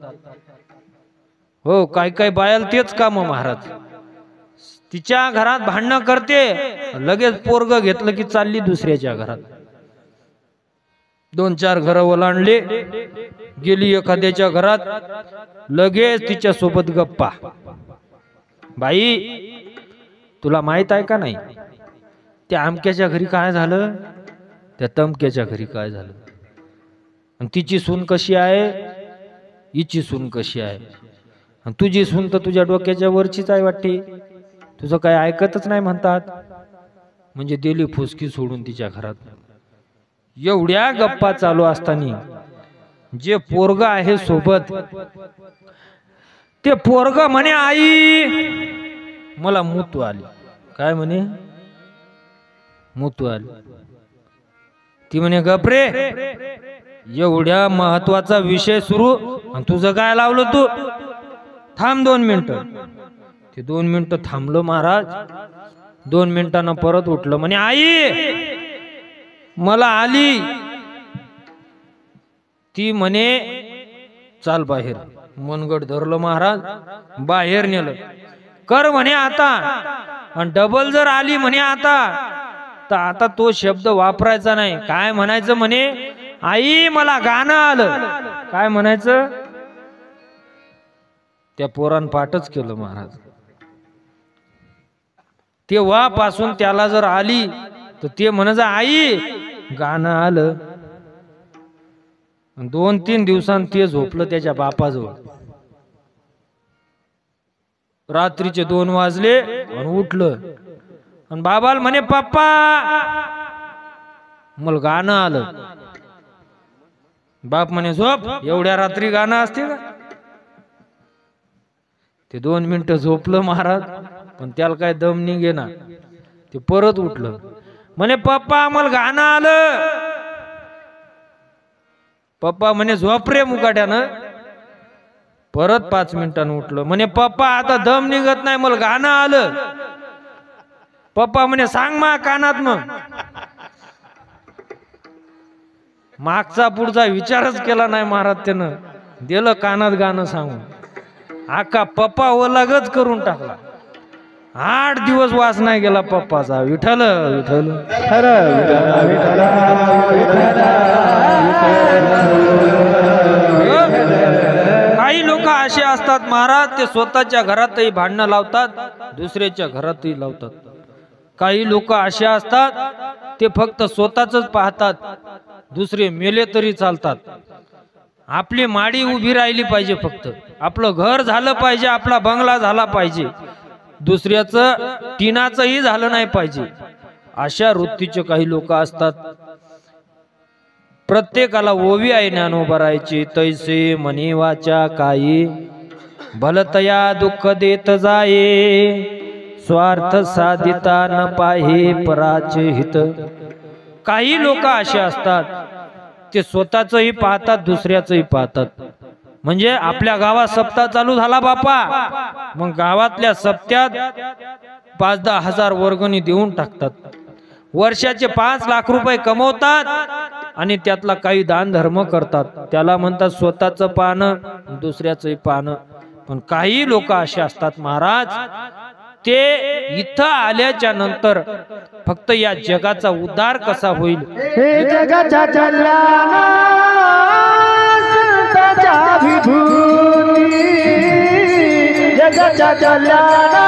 हो, काय काय बायाला तेच काम महाराज. तिच्या घरात भांडणं करते, लगेच पोरग घेतलं की चालली दुसऱ्याच्या घरात. 2-4 घर ओलांडले, गेली एखाद्याच्या घरात, लगेच तिच्या सोबत गप्पा. बाई, तुला माहित आहे का नाही, त्या आमक्याच्या घरी काय झालं, त्या तमक्याच्या घरी काय झालं, आणि तिची सून कशी आहे, हिची सून कशी आहे, आणि तुझी सून तर तुझ्या डोक्याच्या वरचीच आहे वाटते, तुझं काय ऐकतच नाही म्हणतात. म्हणजे दिली फुसकी सोडून तिच्या घरात. एवढ्या गप्पा चालू असताना जे पोरग आहे सोबत, ते पोरग म्हणे, आई मला मूतू आली. काय म्हणे, मूतू आली. ती म्हणे, गपरे, एवढ्या महत्वाचा विषय सुरू आणि तुझं काय लावलं, तू थांब 2 मिनिटं. ते 2 मिनिटं थांबलो महाराज. 2 मिनिटांना परत उठलं, म्हणे, आई मला आली. ती म्हणे, चाल बाहेर. मनगट धरलं महाराज, बाहेर नेलं. कर म्हणे आता, आणि डबल जर आली म्हणे आता, तर आता तो शब्द वापरायचा नाही. काय म्हणायचं म्हणे, आई मला गाणं आलं. काय म्हणायचं, त्या पोरान पाठच केलं महाराज. तेव्हापासून त्याला जर आली तर ते म्हणायचं, आई गाणं आलं. 2-3 दिवसांत ते झोपलं त्याच्या बापाजवळ. रात्रीचे 2 वाजले आणि उठलं, आणि बाबाला म्हणे, पप्पा मला गाणं आलं. बाप म्हणे, झोप, एवढ्या रात्री गाणं असते का. ते 2 मिनिटं झोपलं महाराज, पण त्याला काय दम निघेना. ते परत उठलं, म्हणे, पप्पा मला गाणं आलं. पप्पा म्हणे, झोप रे मुकाट्यानं. परत 5 मिनिटांनी उठलं, म्हणे, पप्पा आता दम निघत नाही, मला गाणं आलं. पप्पा म्हणे, सांग मा कानात. मग मागचा पुढचा विचारच केला नाही महाराज. त्यानं दिलं कानात गाणं सांगून. आका पप्पा ओलागच करून टाकला. 8 दिवस वास नाही गेला पप्पाचा. विठ्ठल विठ्ठल काही लोक असे असतात महाराज, ते स्वतःच्या घरातही भांडणं लावतात, दुसऱ्याच्या घरातही लावतात. काही लोक असे असतात, ते फक्त स्वतःच पाहतात, दुसरे मेले तरी चालतात. आपली माडी उभी राहिली पाहिजे, फक्त आपलं घर झालं पाहिजे, आपला बंगला झाला पाहिजे, दुसऱ्याचं टिनाचंही झालं नाही पाहिजे. अशा वृत्तीचे काही लोक असतात. प्रत्येकाला ओवी आहे ज्ञानोबरायची. तैसे म्हणे वाचा काही, भलतया दुःख देत जाये, स्वार्थ साधिता न पाहे पराचे हित. काही लोक असे असतात, ते स्वतःचंही पाहतात, दुसऱ्याचंही पाहतात. म्हणजे आपल्या गावात सप्ताह चालू झाला बापा, मग गावातल्या सप्त्यात 5-10 हजार वर्गणी देऊन टाकतात. वर्षाचे 5 लाख रुपये कमवतात आणि त्यातला काही दान धर्म करतात. त्याला म्हणतात स्वतःचं पाहणं, दुसऱ्याचंही पाहणं. पण काही लोक असे असतात महाराज, ते इथं आल्याच्या नंतर फक्त या जगाचा उद्धार कसा होईल, हे जगाच्या कल्याणा संतांच्या विभूती, जगाच्या कल्याणा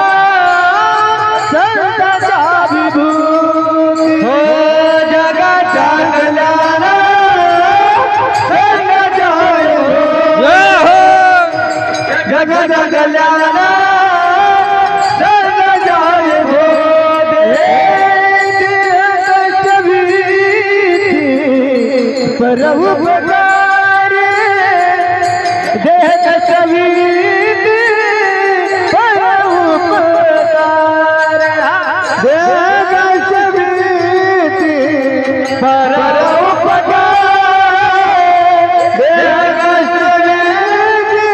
संतांच्या विभूती, हो जगाच्या कल्याणा संतांच्या विभूती, जगाच्या कल्याणा परोपकारी देह कष्टवीति, परोपकार देह कष्टवीति, परोपकार देह कष्टवीति,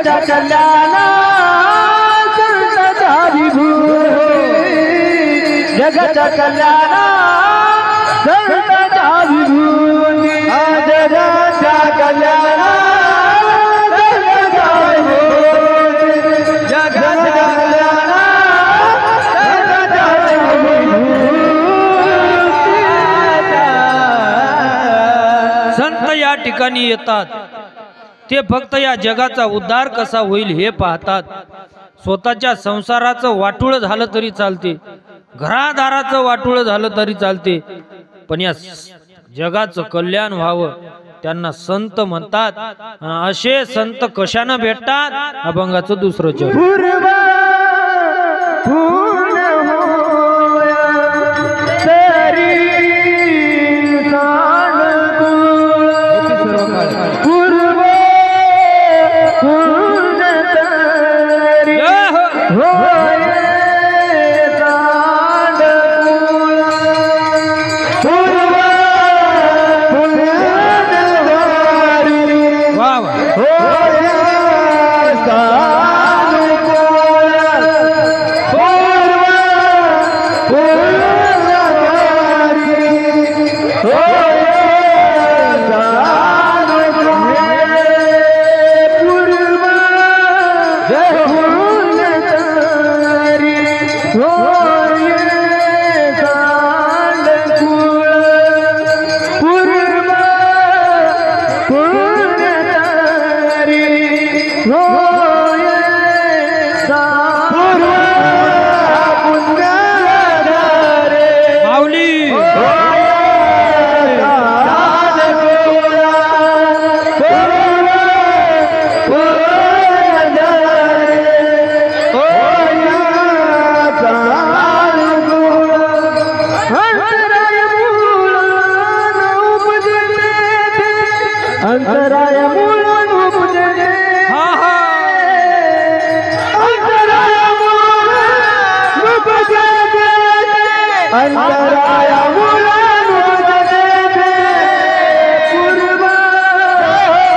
जगाच्या कल्याणा संतांचा विभूती जगाच्या कल्याणा संतांचा विभूती जगाच्या कल्याणा संतांचा विभूती जगाच्या कल्याणा संतांचा विभूती संत या ठिकाणी येतात ते फक्त या जगाचा उद्धार कसा होईल हे पाहतात. स्वतःच्या संसाराचं वाटुळ झालं तरी चालते, घरादाराचं वाटुळ झालं तरी चालते, पण या जगाचं कल्याण व्हावं त्यांना संत म्हणतात. असे संत कशानं भेटतात? अभंगाचं दुसरं चरण. अंतराय मूलन उपजने अंतराय मूलन उपजने अंतराय मूलन उपजने पूर्वा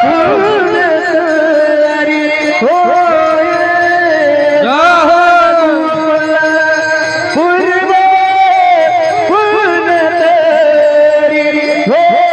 पूर्णतरी होय पूर्वा पूर्णतरी होय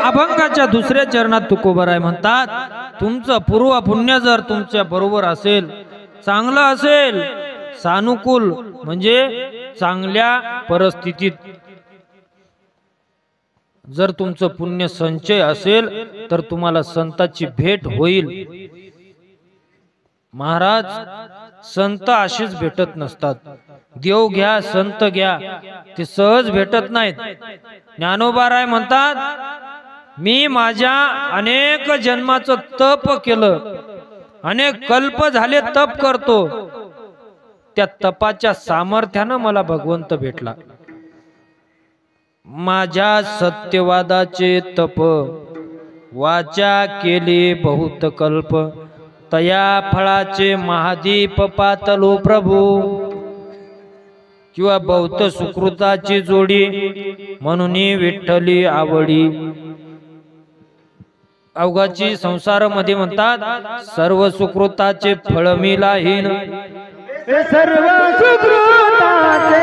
अभंगाच्या दुसऱ्या चरणात तुकोबराय म्हणतात, तुमचं पूर्व पुण्य जर तुमच्या बरोबर असेल, चांगलं असेल, सानुकूल म्हणजे चांगल्या परिस्थितीत जर तुमचं पुण्य संचय असेल तर तुम्हाला संतांची भेट होईल. महाराज, संत अशीच भेटत नसतात. देव घ्या, संत घ्या, ते सहज भेटत नाहीत. ज्ञानोबाराय म्हणतात, मी माझ्या अनेक जन्माचं तप केलं, अनेक कल्प झाले तप करतो, त्या तपाच्या सामर्थ्यानं मला भगवंत भेटला. माझ्या सत्यवादाचे तप वाचा केली बहुत कल्प, तया फळाचे महादीप पातलो प्रभू. किंवा बहुत सुकृताची जोडी म्हणून विठ्ठली आवडी. अवघाची संसारामध्ये म्हणतात, सर्व सुकृताचे फळ मिलाहीन, सर्व सुकृताचे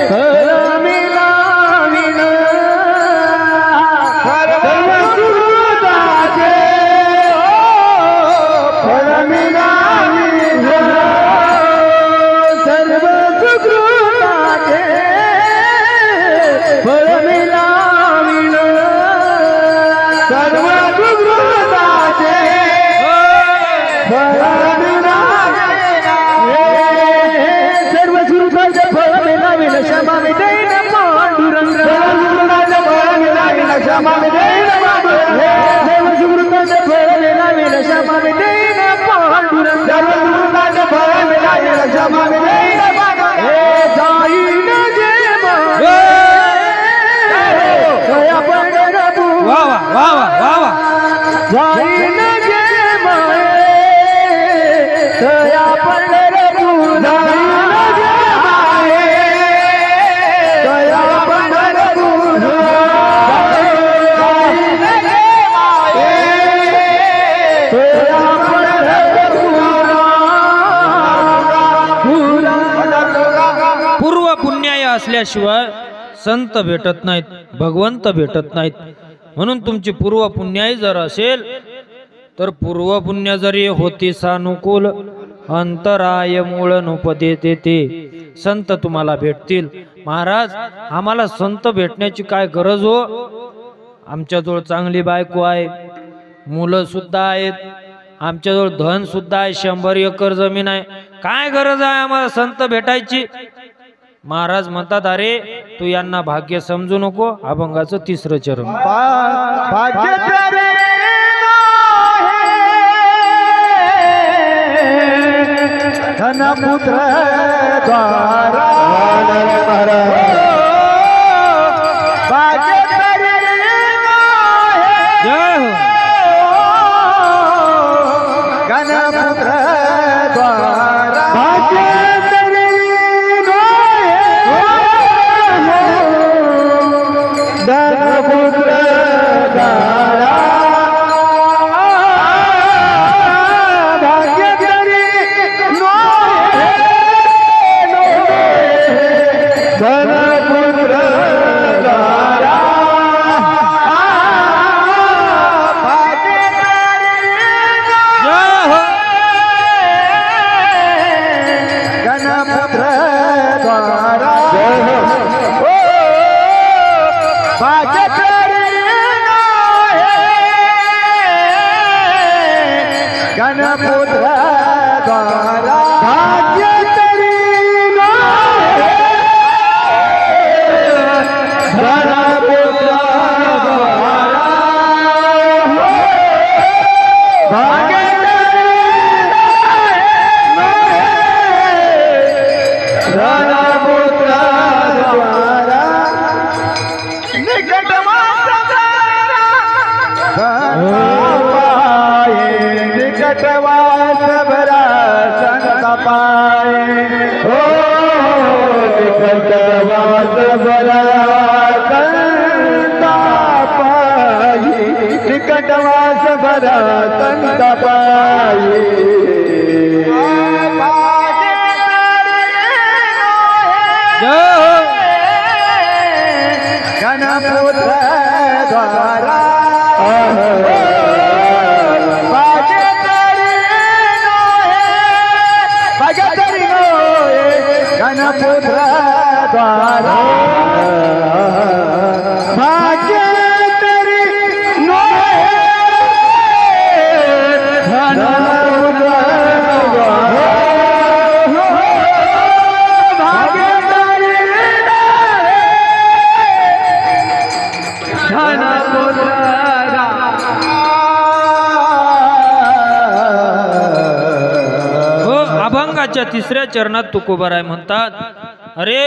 फळ मिलाहीन, सर्व सुकृताचे फळ मिलाहीन, सर्व सुकृताचे फळ मिलाहीन, असल्याशिवाय संत भेटत नाहीत, भगवंत भेटत नाहीत. म्हणून तुमची पूर्व पुण्याई जर असेल तर पूर्व पुण्य जरी होती सानुकूल, अंतराय मूळ नुपदेते ते संत तुम्हाला भेटतील. महाराज, आम्हाला संत भेटण्याची काय गरज हो? आमच्याजवळ चांगली बायको आहे, मुलं सुद्धा आहेत, आमच्याजवळ धन सुद्धा आहे, 100 एकर जमीन आहे. काय गरज आहे आम्हाला संत भेटायची? महाराज म्हणतात, अरे तू यांना भाग्य समजू नको. अभंगाचं 3रं चरण. भाग्य तेरे धन पुत्र द्वारा भाग्य तेरे जय हो. घन पुत्र द्वारा भाग्य तेरे धन पुत्र द्वारा भाग्य तेरे धन पुत्र द्वारा भाग्य जय हो. गणपुत्र द्वारा ओ भाग्य तेरे गणपुत्र द्वारा भाग्य तेरी गणपुत्र द्वारा भाग्य धनपुत्र द्वारा निकट पाए निकट वास भरा संत पाए हो निकट वास भरा संत पाए निकट वास भरा संत पाए जय हो. गणपुत्र द्वारा भाग्य तेरी गणपुत्र द्वारा भाग्य तेरी गणपुत्र द्वारा भाग्य हो. अभंगाच्या 3ऱ्या चरणात तुकोबाराय म्हणतात, अरे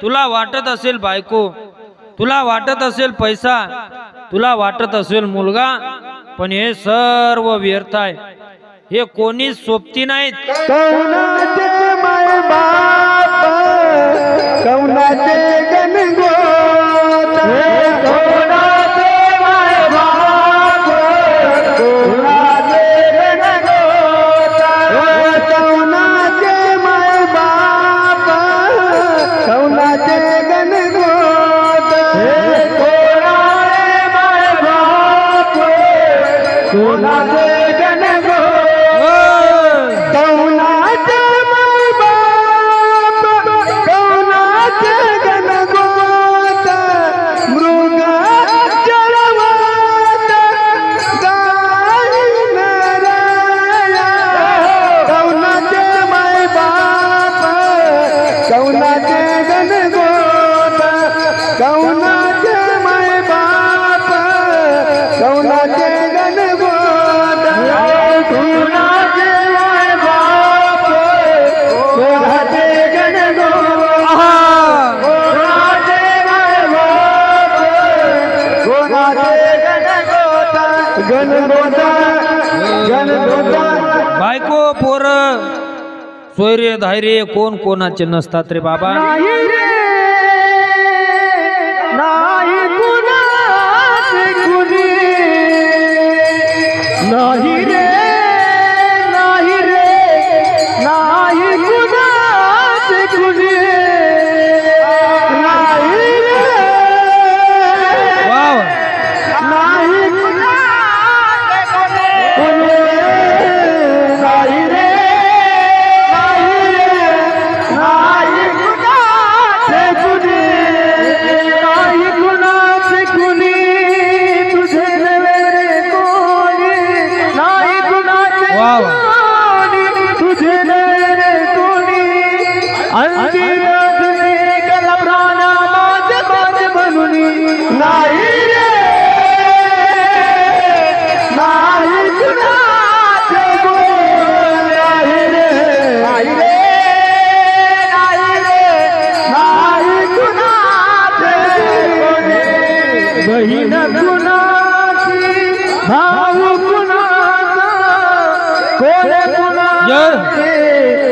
तुला वाटत असेल बायको, तुला वाटत असेल पैसा, तुला वाटत असेल मुलगा, पण हे सर्व व्यर्थ आहे. हे कोणीच सोबती नाहीत. कौनाचे माय बाप कौनाचे गणगोत कौनाचे माय बाप कौनाचे गणगोत कौनाचे माय बाप कौनाचे गणगोत कोणाचे माय बाप कोणाचे बायको पोर सोयरे धायरे कोण कोणाचे नसतात रे बाबा. नाही रे नाही कुणाचे कुणी नाही रे नाही रे नाही कुणाचे कुणी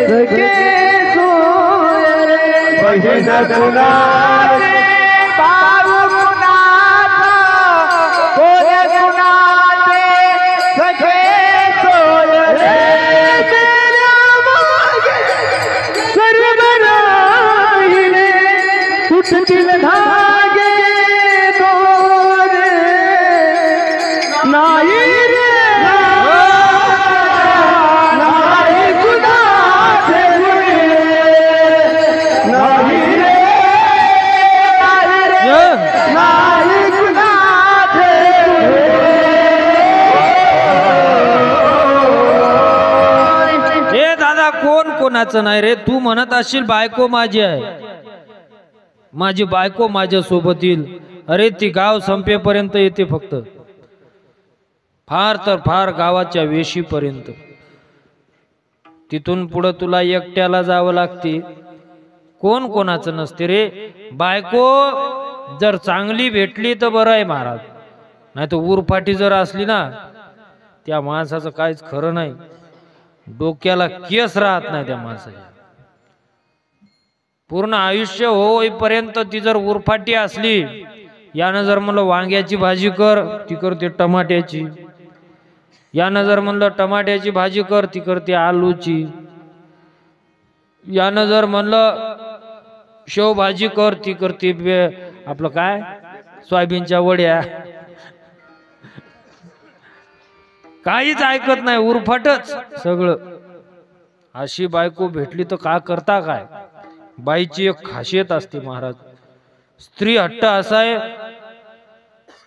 सखे सोय रे बहीण कुणाचे भाऊ कुणाचा कोण कुणाचे सखे सोय रे तेऱ्या मागे सर्व राहिले तुटतील धागे दोरे नाही रे नाही कुणाचे नाही रे नाही कुणाचे हे दादा कोण कोणाचं नाही रे. तू म्हणत असशील बायको माझी आहे, माझी बायको माझ्या सोबत येईल. अरे ती गाव संपेपर्यंत येते, फक्त फार तर फार गावाच्या वेशीपर्यंत. तिथून पुढे तुला एकट्याला जावं लागते. कोण कोणाचं नसते रे. बायको जर चांगली भेटली तर बरं आहे महाराज, नाही तर उरफाटी जर असली ना त्या माणसाचं काहीच खरं नाही. डोक्याला केस राहत नाही त्या माणसाच्या. पूर्ण आयुष्य होईपर्यंत ती जर उरफाटी असली, यानं जर म्हणलं वांग्याची भाजी कर, ती करते टमाट्याची. यानं जर म्हणलं टमाट्याची भाजी कर, ती करते आलूची. यानं जर म्हणलं शेवभाजी कर, ती करते आपलं काय सोयाबीनच्या वड्या. काहीच ऐकत नाही, उरफाटच सगळं. अशी बायको भेटली तर का करता काय. बाईची एक खासियत असते महाराज, स्त्री हट्ट असा आहे.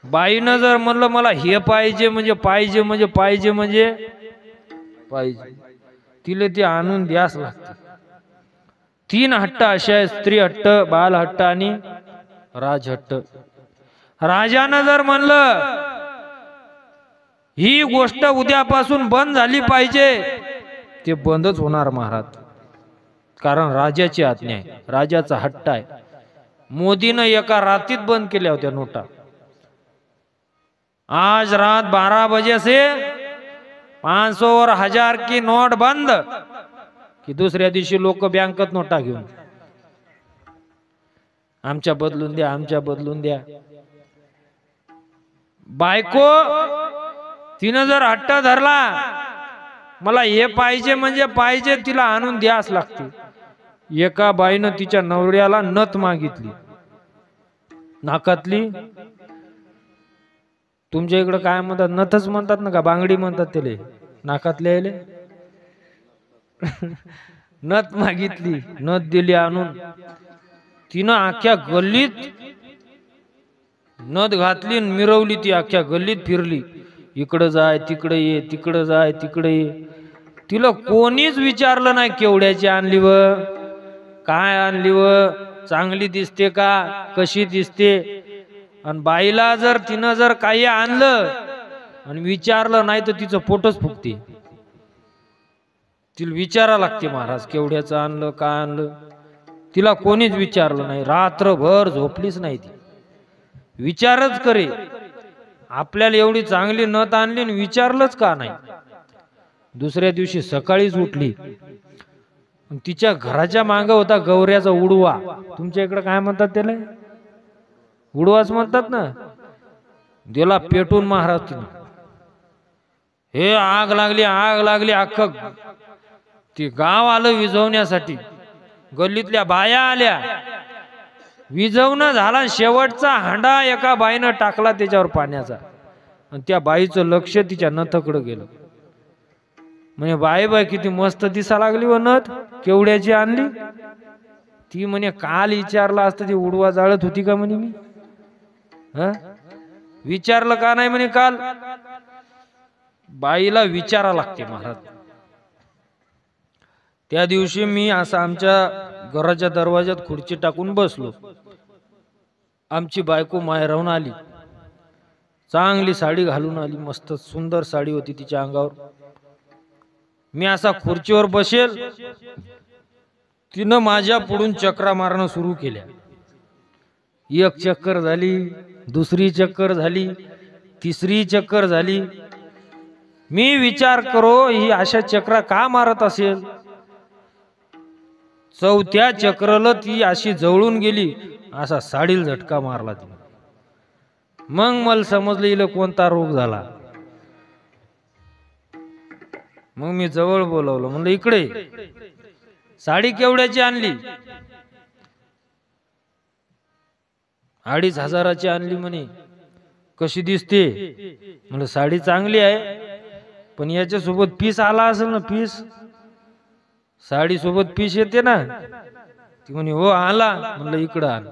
बाईनं जर म्हणलं मला हे पाहिजे म्हणजे पाहिजे म्हणजे पाहिजे म्हणजे पाहिजे, तिला ते आणून द्यास लागते. 3 हट्ट अशा आहे, स्त्री हट्ट, बाल हट्ट आणि राजहट्ट. राजानं जर म्हणलं ही गोष्ट उद्यापासून बंद झाली पाहिजे, ते बंदच होणार महाराज. कारण राजाची आज्ञा आहे, राजाचा हट्ट आहे. मोदीनं एका रात्रीत बंद केल्या होत्या नोटा. आज रात 12 बजे से 500 और 1000 की नोट बंद, कि दुसऱ्या दिवशी लोक बँकेत नोटा घेऊन आमच्या बदलून द्या, आमच्या बदलून द्या. बायको तिनं जर हट्ट धरला मला हे पाहिजे म्हणजे पाहिजे, तिला आणून द्यास लागते. एका बाईनं तिच्या नवऱ्याला नथ मागितली, नाकातली. तुमच्या इकडे काय म्हणतात, नथच म्हणतात ना का बांगडी म्हणतात त्याले, नाकातले यायले. नथ मागितली, नथ दिली आणून. तिनं अख्ख्या गल्लीत नथ घातली, मिरवली. ती अख्ख्या गल्लीत फिरली, इकडं जाय तिकडे ये, तिकडं जाय तिकडे ये. तिला कोणीच विचारलं नाही केवढ्याची आणली व, काय आणली व, चांगली दिसते का, कशी दिसते. आणि बाईला जर तिनं जर काही आणलं आणि विचारलं नाही तर तिचं पोटच फुगते. तिला विचारा लागते महाराज केवढ्याचं आणलं, काय आणलं. तिला कोणीच विचारलं नाही, रात्रभर झोपलीच नाही ती. विचारच करे, आपल्याला एवढी चांगली नथ आणली आणि विचारलंच का नाही. दुसऱ्या दिवशी सकाळीच उठली, तिच्या घराच्या मागे होता गौऱ्याचा उडवा. तुमच्या इकडे काय म्हणतात त्याला, उडवाच म्हणतात ना. दिला पेटून महाराज तिने. हे आग लागली, आग लागली. अख्खं ते गाव आलं विझवण्यासाठी, गल्लीतल्या बाया आल्या, विझवणं झाला. शेवटचा हांडा एका बाईनं टाकला त्याच्यावर पाण्याचा, आणि त्या बाईचं लक्ष तिच्या नथकडे गेलं. म्हणजे बाई बाई किती मस्त दिसा लागली व नथ, केवढ्याची आणली. ती म्हणे काल विचारलं असतं ती उडवा जाळत होती का म्हणे मी. विचारलं का नाही म्हणे काल. बाईला विचारा लागते महाराज. त्या दिवशी मी असं आमच्या घराच्या दरवाजात खुर्ची टाकून बसलो. आमची बायको माहेराहून आली, चांगली साडी घालून आली, मस्त सुंदर साडी होती तिच्या अंगावर. मी असा खुर्चीवर बसेल, तिनं माझ्या पुढून चक्रा मारणं सुरू केल्या. एक चक्कर झाली, दुसरी चक्कर झाली, तिसरी चक्कर झाली. मी विचार करो ही अशा चक्रा का मारत असेल. चौथ्या चक्रला ती अशी जवळून गेली, असा साडील झटका मारला ती. मग मला समजलं हिला कोणता रोग झाला. मग मी जवळ बोलवलं, म्हणलं इकडे. साडी केवढ्याची आणली? 2500ची आणली म्हणे. कशी दिसते? म्हणलं साडी चांगली आहे, पण याच्या सोबत पीस आला असेल ना, पीस. साडी सोबत पीस येते ना. ती म्हणे हो आला. म्हणलं इकडं आण.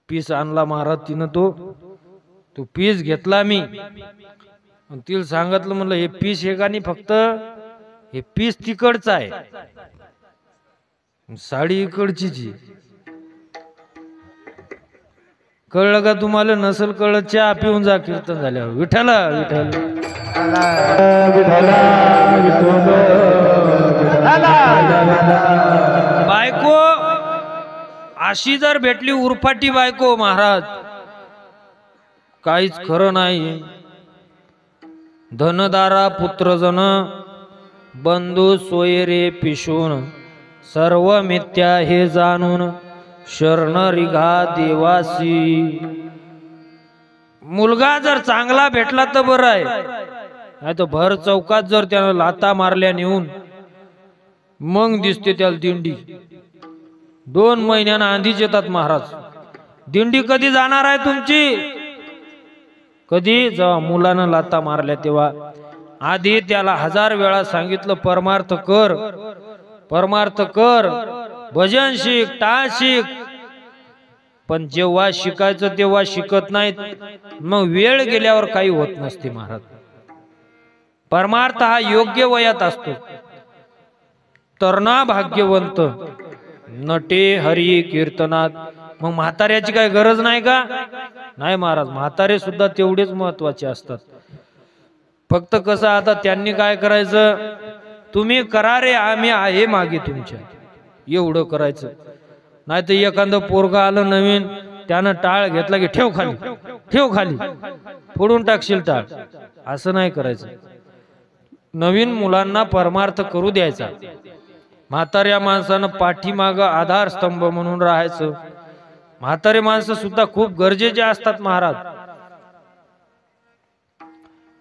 पीस आणला महाराज तिनं. तो पीस घेतला मी. तिला सांगितलं, म्हणलं हे पीस हे का नाही, फक्त हे पीस तिकडचं आहे, साडी इकडचीच. कळलं का तुम्हाला? नसल कळलं चहा पिऊन जा कीर्तन झाल्यावर. विठ्ठला विठ्ठल बायको अशी जर भेटली उरफाटी बायको महाराज, काहीच खरं नाही. धनदारा पुत्रजन बंधू सोयरे पिशून, सर्व मिथ्या हे जाणून शरण रिघा देवासी. मुलगा जर चांगला भेटला तर बरं आहे, नाही तर भर चौकात जर त्यानं लाता मारल्या नेऊन, मग दिसते त्याला दिंडी. 2 महिन्यांना आधीच येतात महाराज. दिंडी कधी जाणार आहे तुमची? कधी? जेव्हा मुलानं लाता मारल्या तेव्हा. आधी त्याला 1000 वेळा सांगितलं परमार्थ कर, परमार्थ कर, भजन शिक, टाळ शिक. पण जेव्हा शिकायचं तेव्हा शिकत नाहीत. मग वेळ गेल्यावर काही होत नसते महाराज. परमार्थ हा योग्य वयात असतो. तरणा भाग्यवंत नटे हरी कीर्तनात. मग म्हाताऱ्याची काय गरज नाही का? नाही महाराज, म्हातारे सुद्धा तेवढेच महत्वाचे असतात. फक्त कसं आता त्यांनी काय करायचं, तुम्ही करा रे, आम्ही आहे मागे तुमच्या, एवढं करायचं. नाही तर एखादं पोरग आलं नवीन, त्यानं टाळ घेतला की ठेव खाली, ठेव खाली, फोडून टाकशील टाळ. असं नाही करायचं. नवीन मुलांना परमार्थ करू द्यायचा. म्हाताऱ्या माणसानं पाठीमाग आधार स्तंभ म्हणून राहायचं. म्हातारे माणसं सुद्धा खूप गरजेचे असतात महाराज.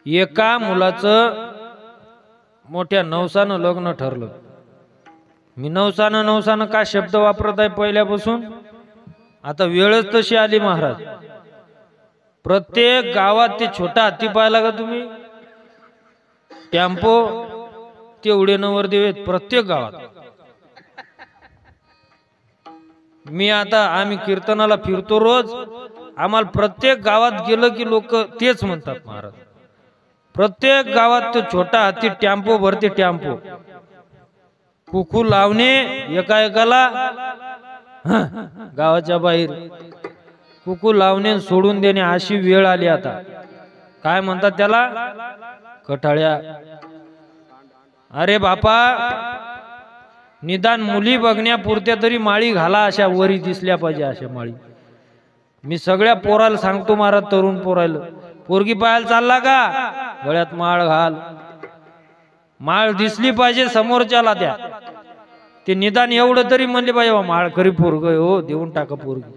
एका मुलाचं मोठ्या नवसानं लग्न ठरलं. मी नवसानं का शब्द वापरत आहे पहिल्यापासून? आता वेळच तशी आली महाराज. प्रत्येक गावात ते छोटा हत्ती पाहिला का तुम्ही? टेम्पो तेवढे नवरदेव आहेत प्रत्येक गावात. मी आता आम्ही कीर्तनाला फिरतो रोज, आम्हाला प्रत्येक गावात गेलं की लोक तेच म्हणतात महाराज. प्रत्येक गावात तो छोटा हत्ती टेम्पो भरते. टेम्पो कुकू लावणे एकाएकाला, गावाच्या बाहेर कुकू लावणे सोडून देणे अशी वेळ आली आता. काय म्हणतात त्याला? कठाळ्या. अरे बापा, निदान मुली बघण्यापुरत्या तरी माळी घाला, अशा वरी दिसल्या पाहिजे अशा माळी. मी सगळ्या पोराला सांगतो महाराज, तरुण पोराला, पोरगी पाहायला चालला का, गळ्यात माळ घाल. माळ दिसली पाहिजे समोरच्याला त्या. ते निदान एवढं तरी म्हणले पाहिजे, माळ खरी पोरग हो, देऊन टाका पोरगी.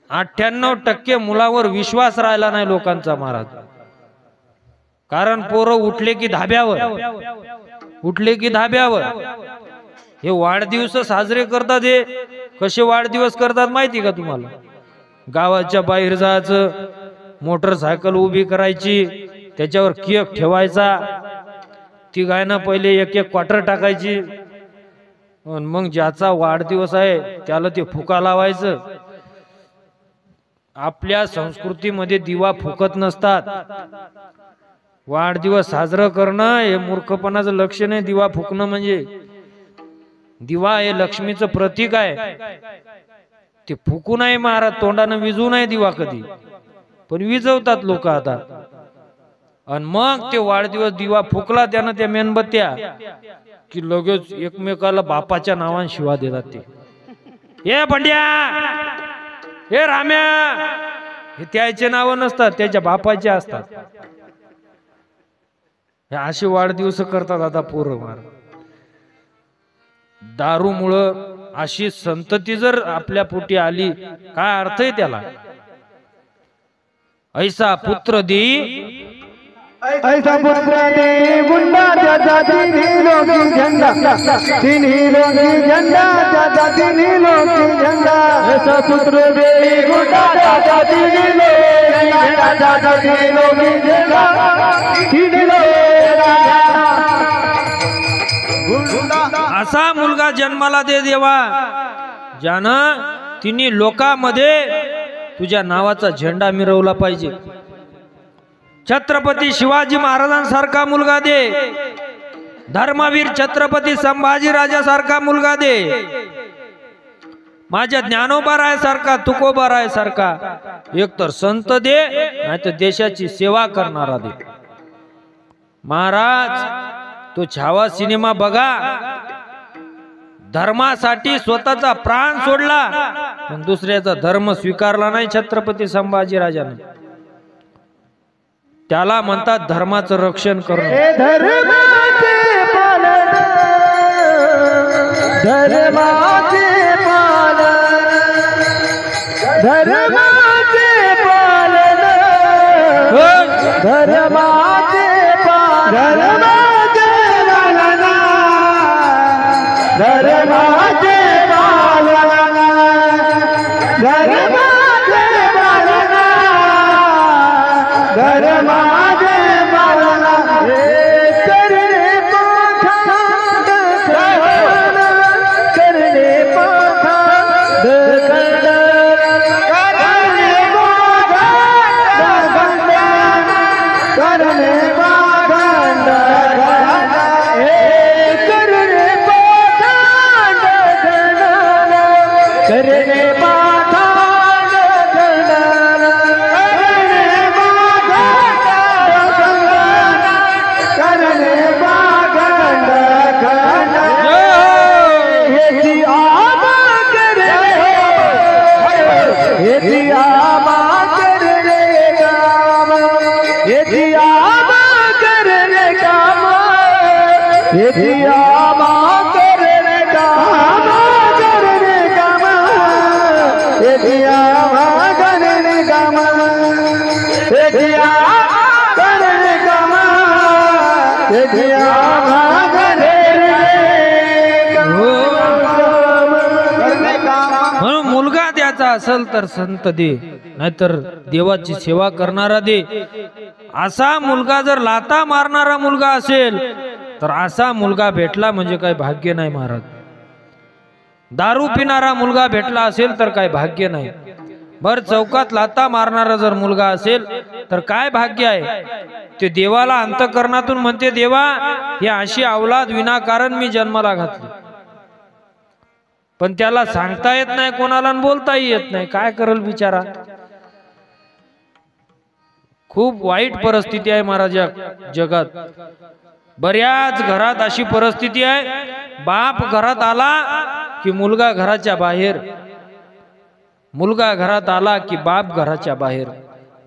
98% मुलावर विश्वास राहिला नाही लोकांचा महाराज. कारण पोरं उठले की धाब्यावर, उठले की धाब्यावर. हे वाढदिवस साजरे करतात. हे कसे वाढदिवस करतात माहिती का तुम्हाला? गावाच्या बाहेर जायचं, मोटरसायकल उभी करायची, त्याच्यावर केक ठेवायचा, ती गायना पहिले 1-1 क्वार्टर टाकायची, मग ज्याचा वाढदिवस आहे त्याला ते फुका लावायचं. आपल्या संस्कृतीमध्ये दिवा फुकत नसतात. वाढदिवस साजरं करणं हे मूर्खपणाचं लक्षण आहे. दिवा फुकणं म्हणजे, दिवा हे लक्ष्मीचं प्रतीक आहे. ते फुकू नये महाराज, तोंडानं विजू नये दिवा कधी, पण विजवतात लोक आता. आणि मग ते वाढदिवस दिवा फुकला त्यानं त्या मेणबत्त्या की लगेच एकमेकाला बापाच्या नावाने शिवा देतात. ते हे पंड्या, हे राम्या, हे त्याचे नाव नसतात, त्याच्या बापाचे असतात. हे अशी वाढदिवस करतात आता पोरं मार. दारूमुळं अशी संतती जर आपल्या पोटी आली, काय अर्थ आहे त्याला? ऐसा पुत्र देई ऐसा पुत्र दे गुंडा त्याचा तिन्ही लोकी झंडा, तिन्ही लोकी झंडा त्याचा तिन्ही लोकी झंडा. ऐसा पुत्र दे गुंडा त्याचा तिन्ही लोकी झंडा, त्याचा तिन्ही लोकी झंडा, तिन्ही लोकी. असा मुलगा जन्माला दे देवा, ज्यानं तिन्ही लोकांमध्ये तुझ्या नावाचा झेंडा मिरवला पाहिजे. छत्रपती शिवाजी महाराजांसारखा मुलगा दे, धर्मवीर छत्रपती संभाजी राजासारखा मुलगा दे, माझ्या ज्ञानोबा रायासारखा, तुकोबा रायासारखा एक तर संत दे, नाहीतर देशाची सेवा करणारा दे. महाराज, तो छावा सिनेमा बघा, धर्मासाठी स्वतःचा प्राण सोडला पण दुसऱ्याचा धर्म स्वीकारला नाही छत्रपती संभाजी राजाने. त्याला म्हणतात धर्माचं रक्षण करणं. धर्माचे पालन, धर्माचे पालन, धर्माचे पालन, धर्माचे पालन, धर्माचे पालन, धर्माचे पालन, धर्माचे पालन. करणे पाखांड करण, करणे पाखांड करण, करणे पाखांड करण, करणे पाखांड करण. करणे पाखांड करण, करणे पाखांड करण, करणे पाखांड करण. हेची आबा करणे, हेची आबा करणे काम, हेची आबा करणे काम, हेची आबा करणे काम, करणे काम, हेची आबा करणे काम, हेची आबा करणे काम, हेची आबा करणे काम. म्हणून मुलगा द्यायचा असेल तर संत दे, नाहीतर देवाची सेवा करणारा दे. असा मुलगा जर लाता मारणारा मुलगा असेल तर असा मुलगा भेटला म्हणजे काय भाग्य नाही महाराज. दारू पिणारा मुलगा भेटला असेल तर काय भाग्य नाही. भर चौकात लाता मारणारा जर मुलगा असेल तर काय भाग्य आहे. ते देवाला अंतःकरणातून म्हणते, देवा ही अशी अवलाद विनाकारण मी जन्माला घातली, पण त्याला सांगता येत नाही कोणाला, बोलताही येत नाही. काय करेल बिचारा. खूप वाईट परिस्थिती आहे महाराज जगात. बऱ्याच घरात अशी परिस्थिती आहे, बाप घरात आला की मुलगा घराच्या बाहेर, मुलगा घरात आला की बाप घराच्या बाहेर.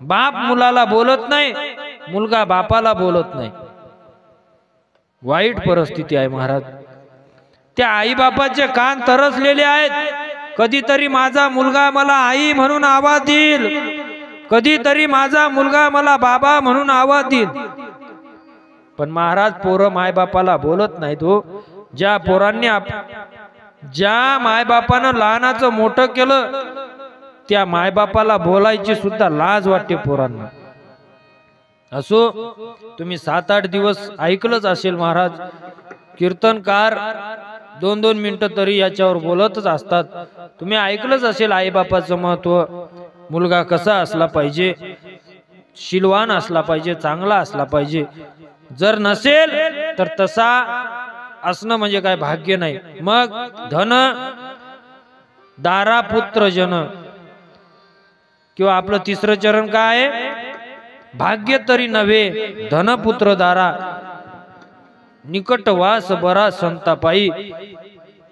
बाप मुलाला बोलत नाही, मुलगा बापाला बोलत नाही. वाईट परिस्थिती आहे महाराज. त्या आई बापाचे कान तरसलेले आहेत. कधीतरी माझा मुलगा मला आई म्हणून आवाज देईल, कधीतरी माझा मुलगा मला बाबा म्हणून आवाज देईल. पण महाराज, पोरं मायबापाला बोलत नाही. तो ज्या पोरांनी ज्या मायबापानं लहानाचं मोठं केलं त्या मायबापाला बोलायची सुद्धा लाज वाटते पोरांना. असो, तुम्ही 7-8 दिवस ऐकलंच असेल महाराज, कीर्तनकार 2-2 मिनिटं तरी याच्यावर बोलतच असतात. तुम्ही ऐकलंच असेल आईबापाचं महत्व. मुलगा कसा असला पाहिजे, शीलवान असला पाहिजे, चांगला असला पाहिजे. जर नसेल तर तसा असणं म्हणजे काय भाग्य नाही. मग धन दारा पुत्र जन, किंवा आपलं तिसरं चरण काय आहे, भाग्य तरी नव्हे धनपुत्र दारा, निकट वास बरा संतापाई.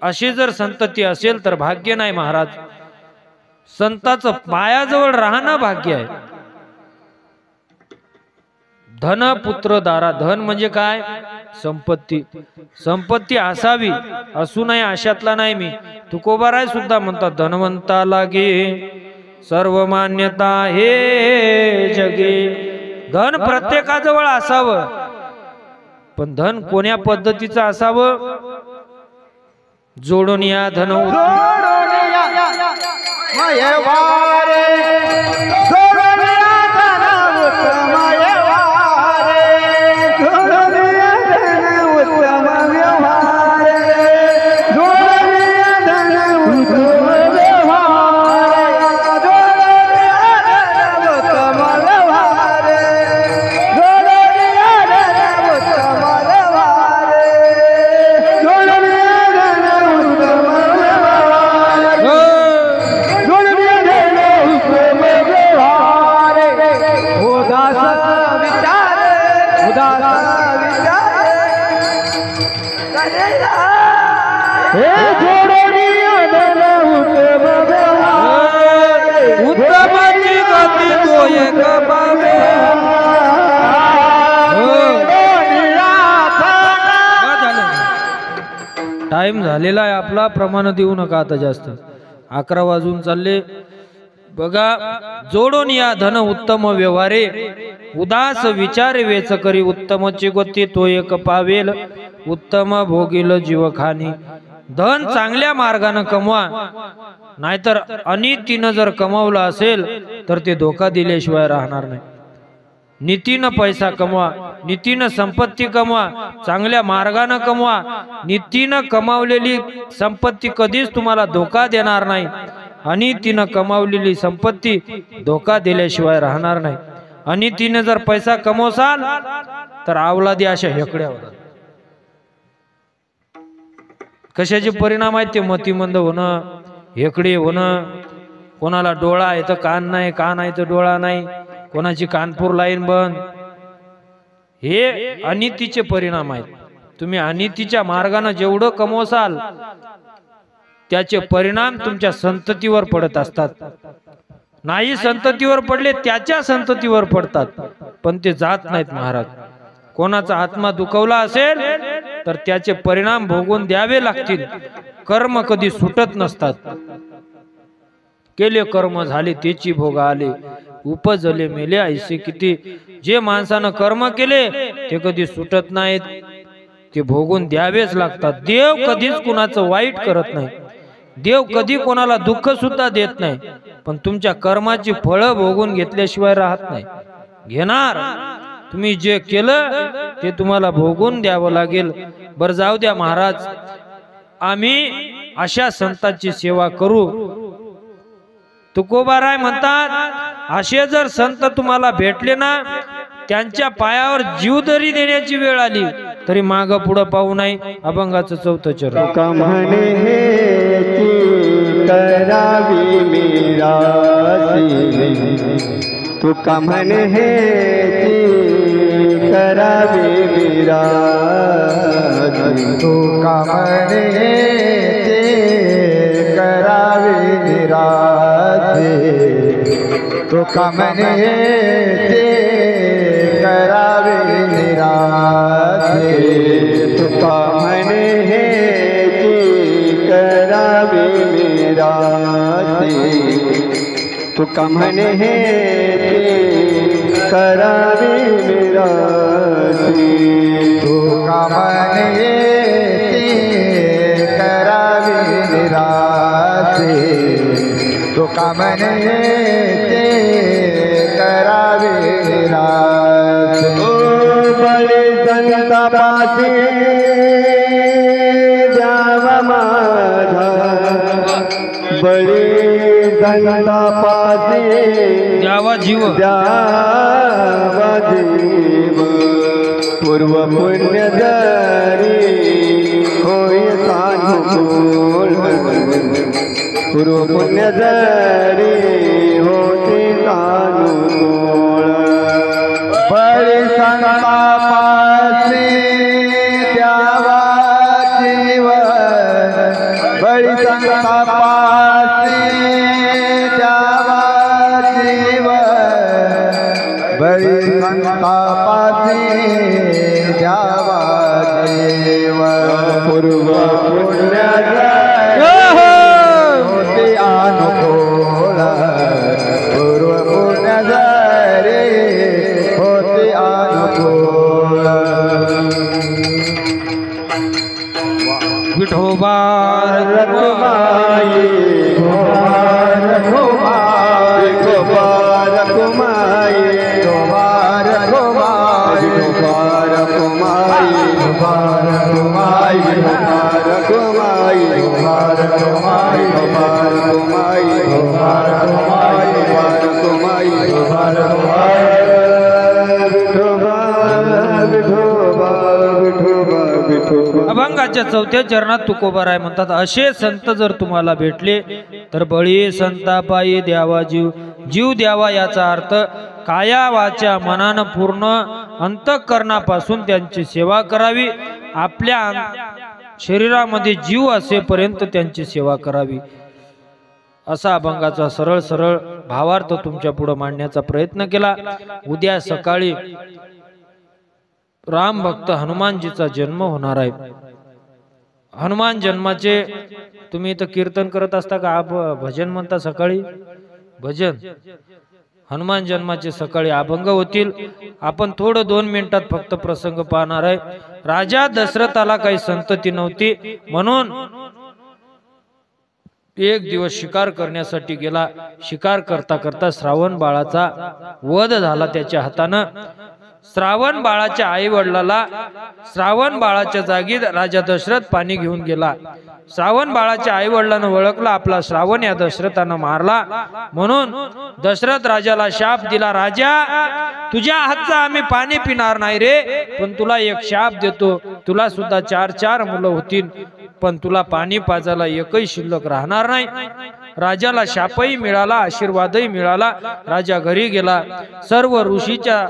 अशी जर संतती असेल तर भाग्य नाही महाराज. संताचं पायाजवळ राहणं भाग्य आहे. धन पुत्र दारा. धन म्हणजे काय? संपत्ती. संपत्ती असावी, असू नये अशातला नाही मी. तुकोबाराय सुद्धा म्हणतात धनवंता लागे सर्व मान्यता हे जगे. धन प्रत्येकाजवळ असावं, पण धन कोण्या पद्धतीचं असावं? जोडून या धन उत्तमाची गती तो एक पावे. टाइम झालेला आहे आपला, प्रमाण देऊ नका आता जास्त. 11 वाजून चालले बघा. जोडून या धन उत्तम व्यवहारे उदास विचार वेच करी. उत्तमची गती तो एक पावेल उत्तम भोगील जीवखानी. धन चांगल्या मार्गाने कमवा, नाहीतर अनितीनं जर कमवलं असेल तर ते धोका दिल्याशिवाय राहणार नाही. नीतीनं पैसा कमवा, नीतीनं संपत्ती कमवा, चांगल्या मार्गाने कमवा. नीतीनं कमावलेली संपत्ती कधीच तुम्हाला धोका देणार नाही. अनितीनं कमावलेली संपत्ती धोका दिल्याशिवाय राहणार नाही. अनितीनं जर पैसा कमवसाल तर अवलादी अशा हेकड्या होतात. कशाचे परिणाम आहेत ते? मतिमंद होणं, हेकडे होणं. कोणाला डोळा आहे तर कान नाही, कान आहे तर डोळा नाही, कोणाची कानपूर लाईन बंद. हे अनितीचे परिणाम आहेत. तुम्ही अनितीच्या मार्गाने जेवढं कमवसाल त्याचे परिणाम तुमच्या संततीवर पडत असतात. नाही संततीवर पडले त्याच्या संततीवर पडतात, पण ते जात नाहीत महाराज. कोणाचा आत्मा दुखवला असेल तर त्याचे परिणाम भोगून द्यावे लागतील. कर्म कधी सुटत नसतात. केले कर्म झाले त्याची भोग आले, उपजले मेले ऐसे किती. जे माणसानं कर्म केले ते कधी सुटत नाहीत, ते भोगून द्यावेच लागतात. देव कधीच कुणाचं वाईट करत नाही. देव कधी कोणाला दुःख सुद्धा देत नाही, पण तुमच्या कर्माची फळं भोगून घेतल्याशिवाय राहत नाही. घेणार. तुम्ही जे केलं ते तुम्हाला भोगून द्यावं लागेल. बर जाऊ द्या महाराज, आम्ही अशा संतांची सेवा करू. तुकोबाराय म्हणतात असे जर संत तुम्हाला भेटले ना, त्यांच्या पायावर जीव जरी देण्याची वेळ आली तरी माग पुढं पाहू नये. अभंगाचं 4थं चरण. करावी मीरासी तुका म्हणे हेची करावी मीरासी. तुका म्हणे हेची करावी मीरासी. तुका म्हणे हेची करावी मीरासी. तुका म्हणे हेची करावी मीरासी. तुका म्हणे हेची करावी मीरासी. तुका म्हणे हेची करावी मीरासी. तुका म्हणे हेची करावी मीरासी. बळी संतापासी द्यावा माझा. बळी संतापासी द्यावा जीव. द्यावा जीव. पूर्व पुण्य जरी होय सानुकूल. पूर्व पुण्य जरी होते सानुकूल. बळी संतापासी द्यावा जीव. बळी संतापासी द्यावा जीव. बळी संतापासी कुमाई गोबार कुमाई गोबार कुमाई गोबार कुमाई गोबार कुमाई गोबार कुमाई गोबार कुमाई गोबार कुमाई गोबार कुमाई गोबार कुमाई गोबार कुमाई गोबार कुमाई अभंगाच्या चौथ्या चरणात तुकोबाराय म्हणतात, असे संत जर तुम्हाला भेटले तर बळी संतापायी द्यावा जीव, जीव द्यावा याचा अर्थ काया वाचा मनानं पूर्ण अंतःकरणापासून त्यांची सेवा करावी, आपल्या शरीरामध्ये जीव असेपर्यंत त्यांची सेवा करावी. असा अभंगाचा सरळ सरळ भावार्थ तुमच्या पुढे मांडण्याचा प्रयत्न केला. उद्या सकाळी राम भक्त हनुमानजीचा जन्म होणार आहे. हनुमान जन्माचे तुम्ही इथं कीर्तन करत असता का? भजन म्हणता सकाळी भजन. हनुमान जन्माचे सकाळी अभंग होतील. आपण थोडं 2 मिनिटात फक्त प्रसंग पाहणार आहे. राजा दशरथाला काही संतती नव्हती म्हणून एक दिवस शिकार करण्यासाठी गेला. शिकार करता करता श्रावण बाळाचा वध झाला त्याच्या हातानं. श्रावण बाळाच्या आई वडिलाला श्रावण बाळाच्या जागी राजा दशरथ पाणी घेऊन गेला. श्रावण बाळाच्या आई वडिलांना ओळखला, आपला श्रावण या दशरथानं मारला म्हणून दशरथ राजाला शाप दिला. राजा, तुझ्या हातचं आम्ही पाणी पिणार नाही रे, पण तुला एक शाप देतो. तुला सुद्धा 4 मुलं होतील, पण तुला पाणी पाजायला एकही शिल्लक राहणार नाही. राजाला शापही मिळाला, आशीर्वादही मिळाला. राजा घरी गेला. सर्व ऋषीच्या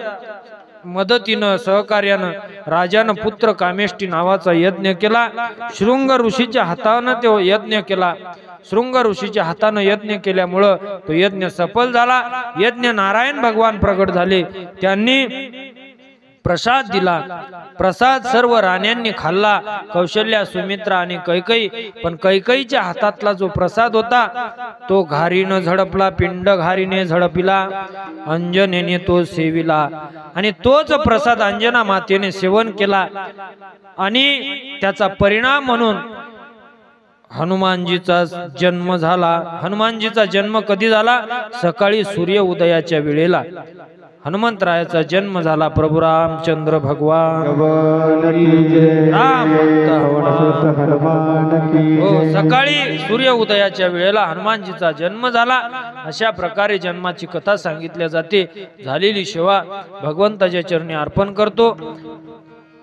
मदतीनं सहकार्यानं राजानं पुत्र कामेष्टी नावाचा यज्ञ केला. शृंग ऋषीच्या हातानं तो यज्ञ केला. शृंग ऋषीच्या हातानं यज्ञ केल्यामुळं तो यज्ञ सफल झाला. यज्ञ नारायण भगवान प्रगट झाले. त्यांनी प्रसाद दिला. प्रसाद सर्व राण्यांनी खाल्ला, कौशल्या, सुमित्रा आणि कैकई. पण कैकईच्या हातातला जो प्रसाद होता तो घारीनं झडपला, पिंड घारीने झडपिला, अंजनेने तो सेविला. आणि तोच प्रसाद अंजना मातेने सेवन केला आणि त्याचा परिणाम म्हणून हनुमानजीचा जन्म झाला. हनुमानजीचा जन्म कधी झाला? सकाळी सूर्य उदयाच्या वेळेला हनुमंतरायाचा जन्म झाला. प्रभू रामचंद्र भगवान हो, सकाळी सूर्य उदयाच्या वेळेला हनुमानजीचा जन्म झाला. अशा प्रकारे जन्माची कथा सांगितल्या जाते. झालेली सेवा भगवंताच्या चरणी अर्पण करतो.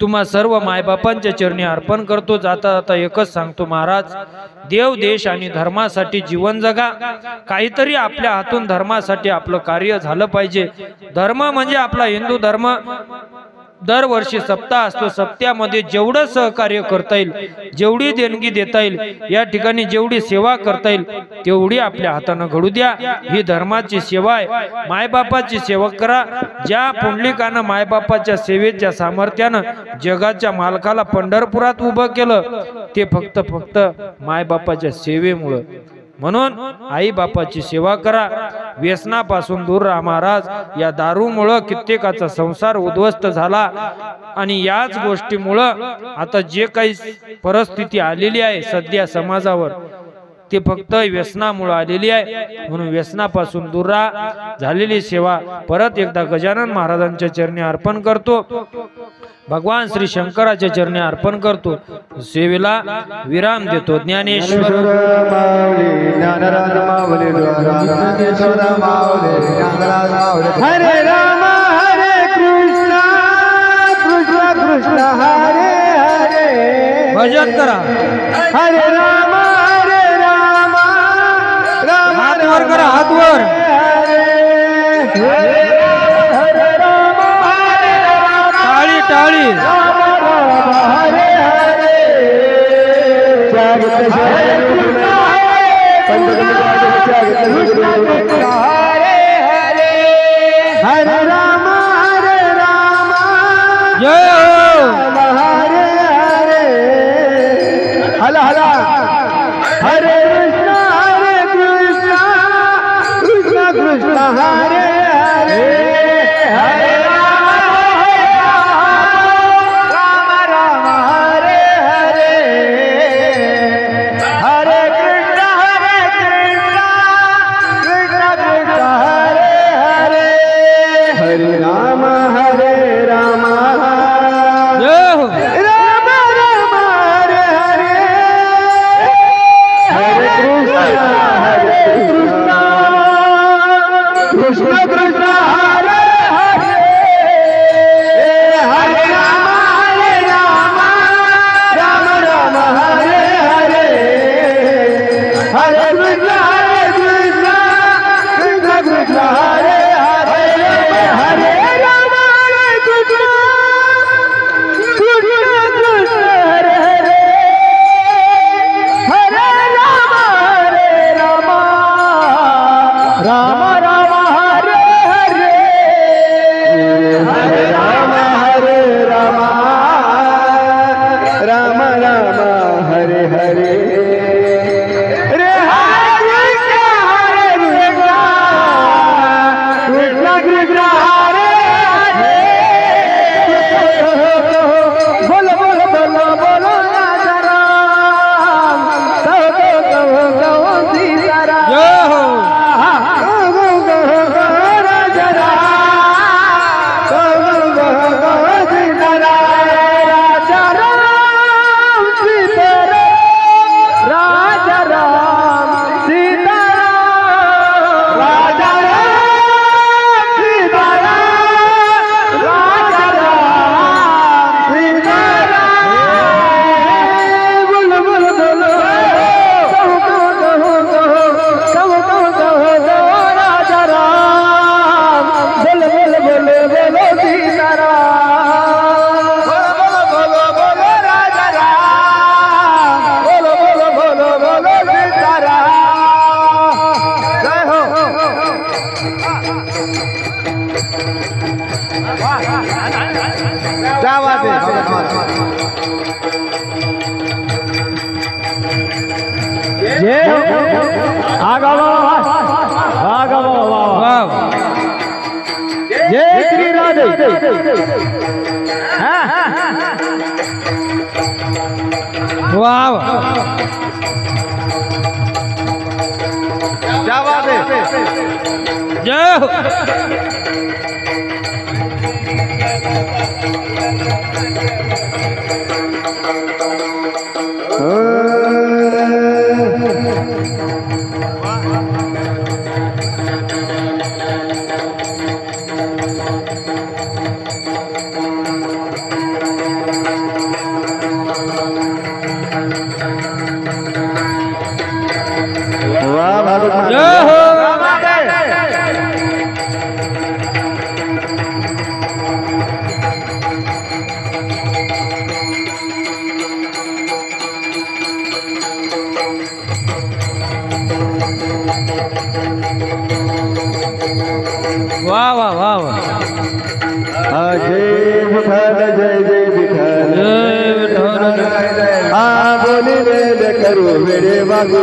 तुम्हा सर्व मायबापांच्या चरणी अर्पण करतो. जाता जाता एकच सांगतो, महाराज, देव, देश आणि धर्मासाठी जीवन जगा. काहीतरी आपल्या हातून धर्मासाठी आपलं कार्य झालं पाहिजे. धर्म म्हणजे आपला हिंदू धर्म. दरवर्षी सप्ताह असतो. सप्त्यामध्ये जेवढं सहकार्य करता येईल, जेवढी देणगी देता येईल, या ठिकाणी जेवढी सेवा करता येईल तेवढी आपल्या हातानं घडू द्या. ही धर्माची सेवा आहे. मायबापाची सेवा करा. ज्या पुंडलिकानं मायबापाच्या सेवेच्या सामर्थ्यानं जगाच्या मालकाला पंढरपुरात उभं केलं ते फक्त मायबापाच्या सेवेमुळं. म्हणून आई बापाची सेवा करा. व्यसनापासून दूर राहा महाराज. या दारूमुळं कित्येकाचा संसार उद्ध्वस्त झाला आणि याच गोष्टीमुळं आता जे काही परिस्थिती आलेली आहे सध्या समाजावर ते फक्त व्यसनामुळे आलेली आहे. म्हणून व्यसनापासून दूर राहा. झालेली सेवा परत एकदा गजानन महाराजांच्या चरणी अर्पण करतो. भगवान श्री शंकराच्या चरणी अर्पण करतो. सेवेला विराम देतो. ज्ञानेश्वर हरे राम हरे कृष्ण कृष्ण कृष्ण हरे हरे. भजन करा. हरे राम राम हात वर करा, हात वर. टाळी टाळी. हरे हरे. हरे राम जय हो. हरे हरे. हला हला. हरे कृष्ण कृष्ण कृष्ण हरे हरे. हरे राम राम हरे हरे. हरे कृष्ण कृष्ण हरे हरे हरे राम कृष्ण कृष्ण कृष्ण हरे हरे हरे राम राम राम हरे हरे हरे राम राम राम हरे हरे रे हरे कृष्ण कृष्ण हरे हरे बोलो बोलो बोलो बोलो राजा राम कहो सीताराम राजा राम कहो सीताराम राजा राम सीताराम राजा राम सीताराम राजा राम सीताराम राजा राम सीताराम बोलो बोलो बोलो कहो राजा राम बोलो बोलो बोलो बोलो सीताराम बोलो बोलो बोलो राजा राम बोलो बोलो बोलो बोलो सीताराम जय हो क्या बात है जय हो आगा वाह जय श्री राधे हाँ वाह क्या बात है जय हो वाह भागवत जय हो वाह वाह वाह वाह जय विठ्ठल जय जय विठ्ठल जय विठ्ठल हाँ बोले करो मेरे बाबू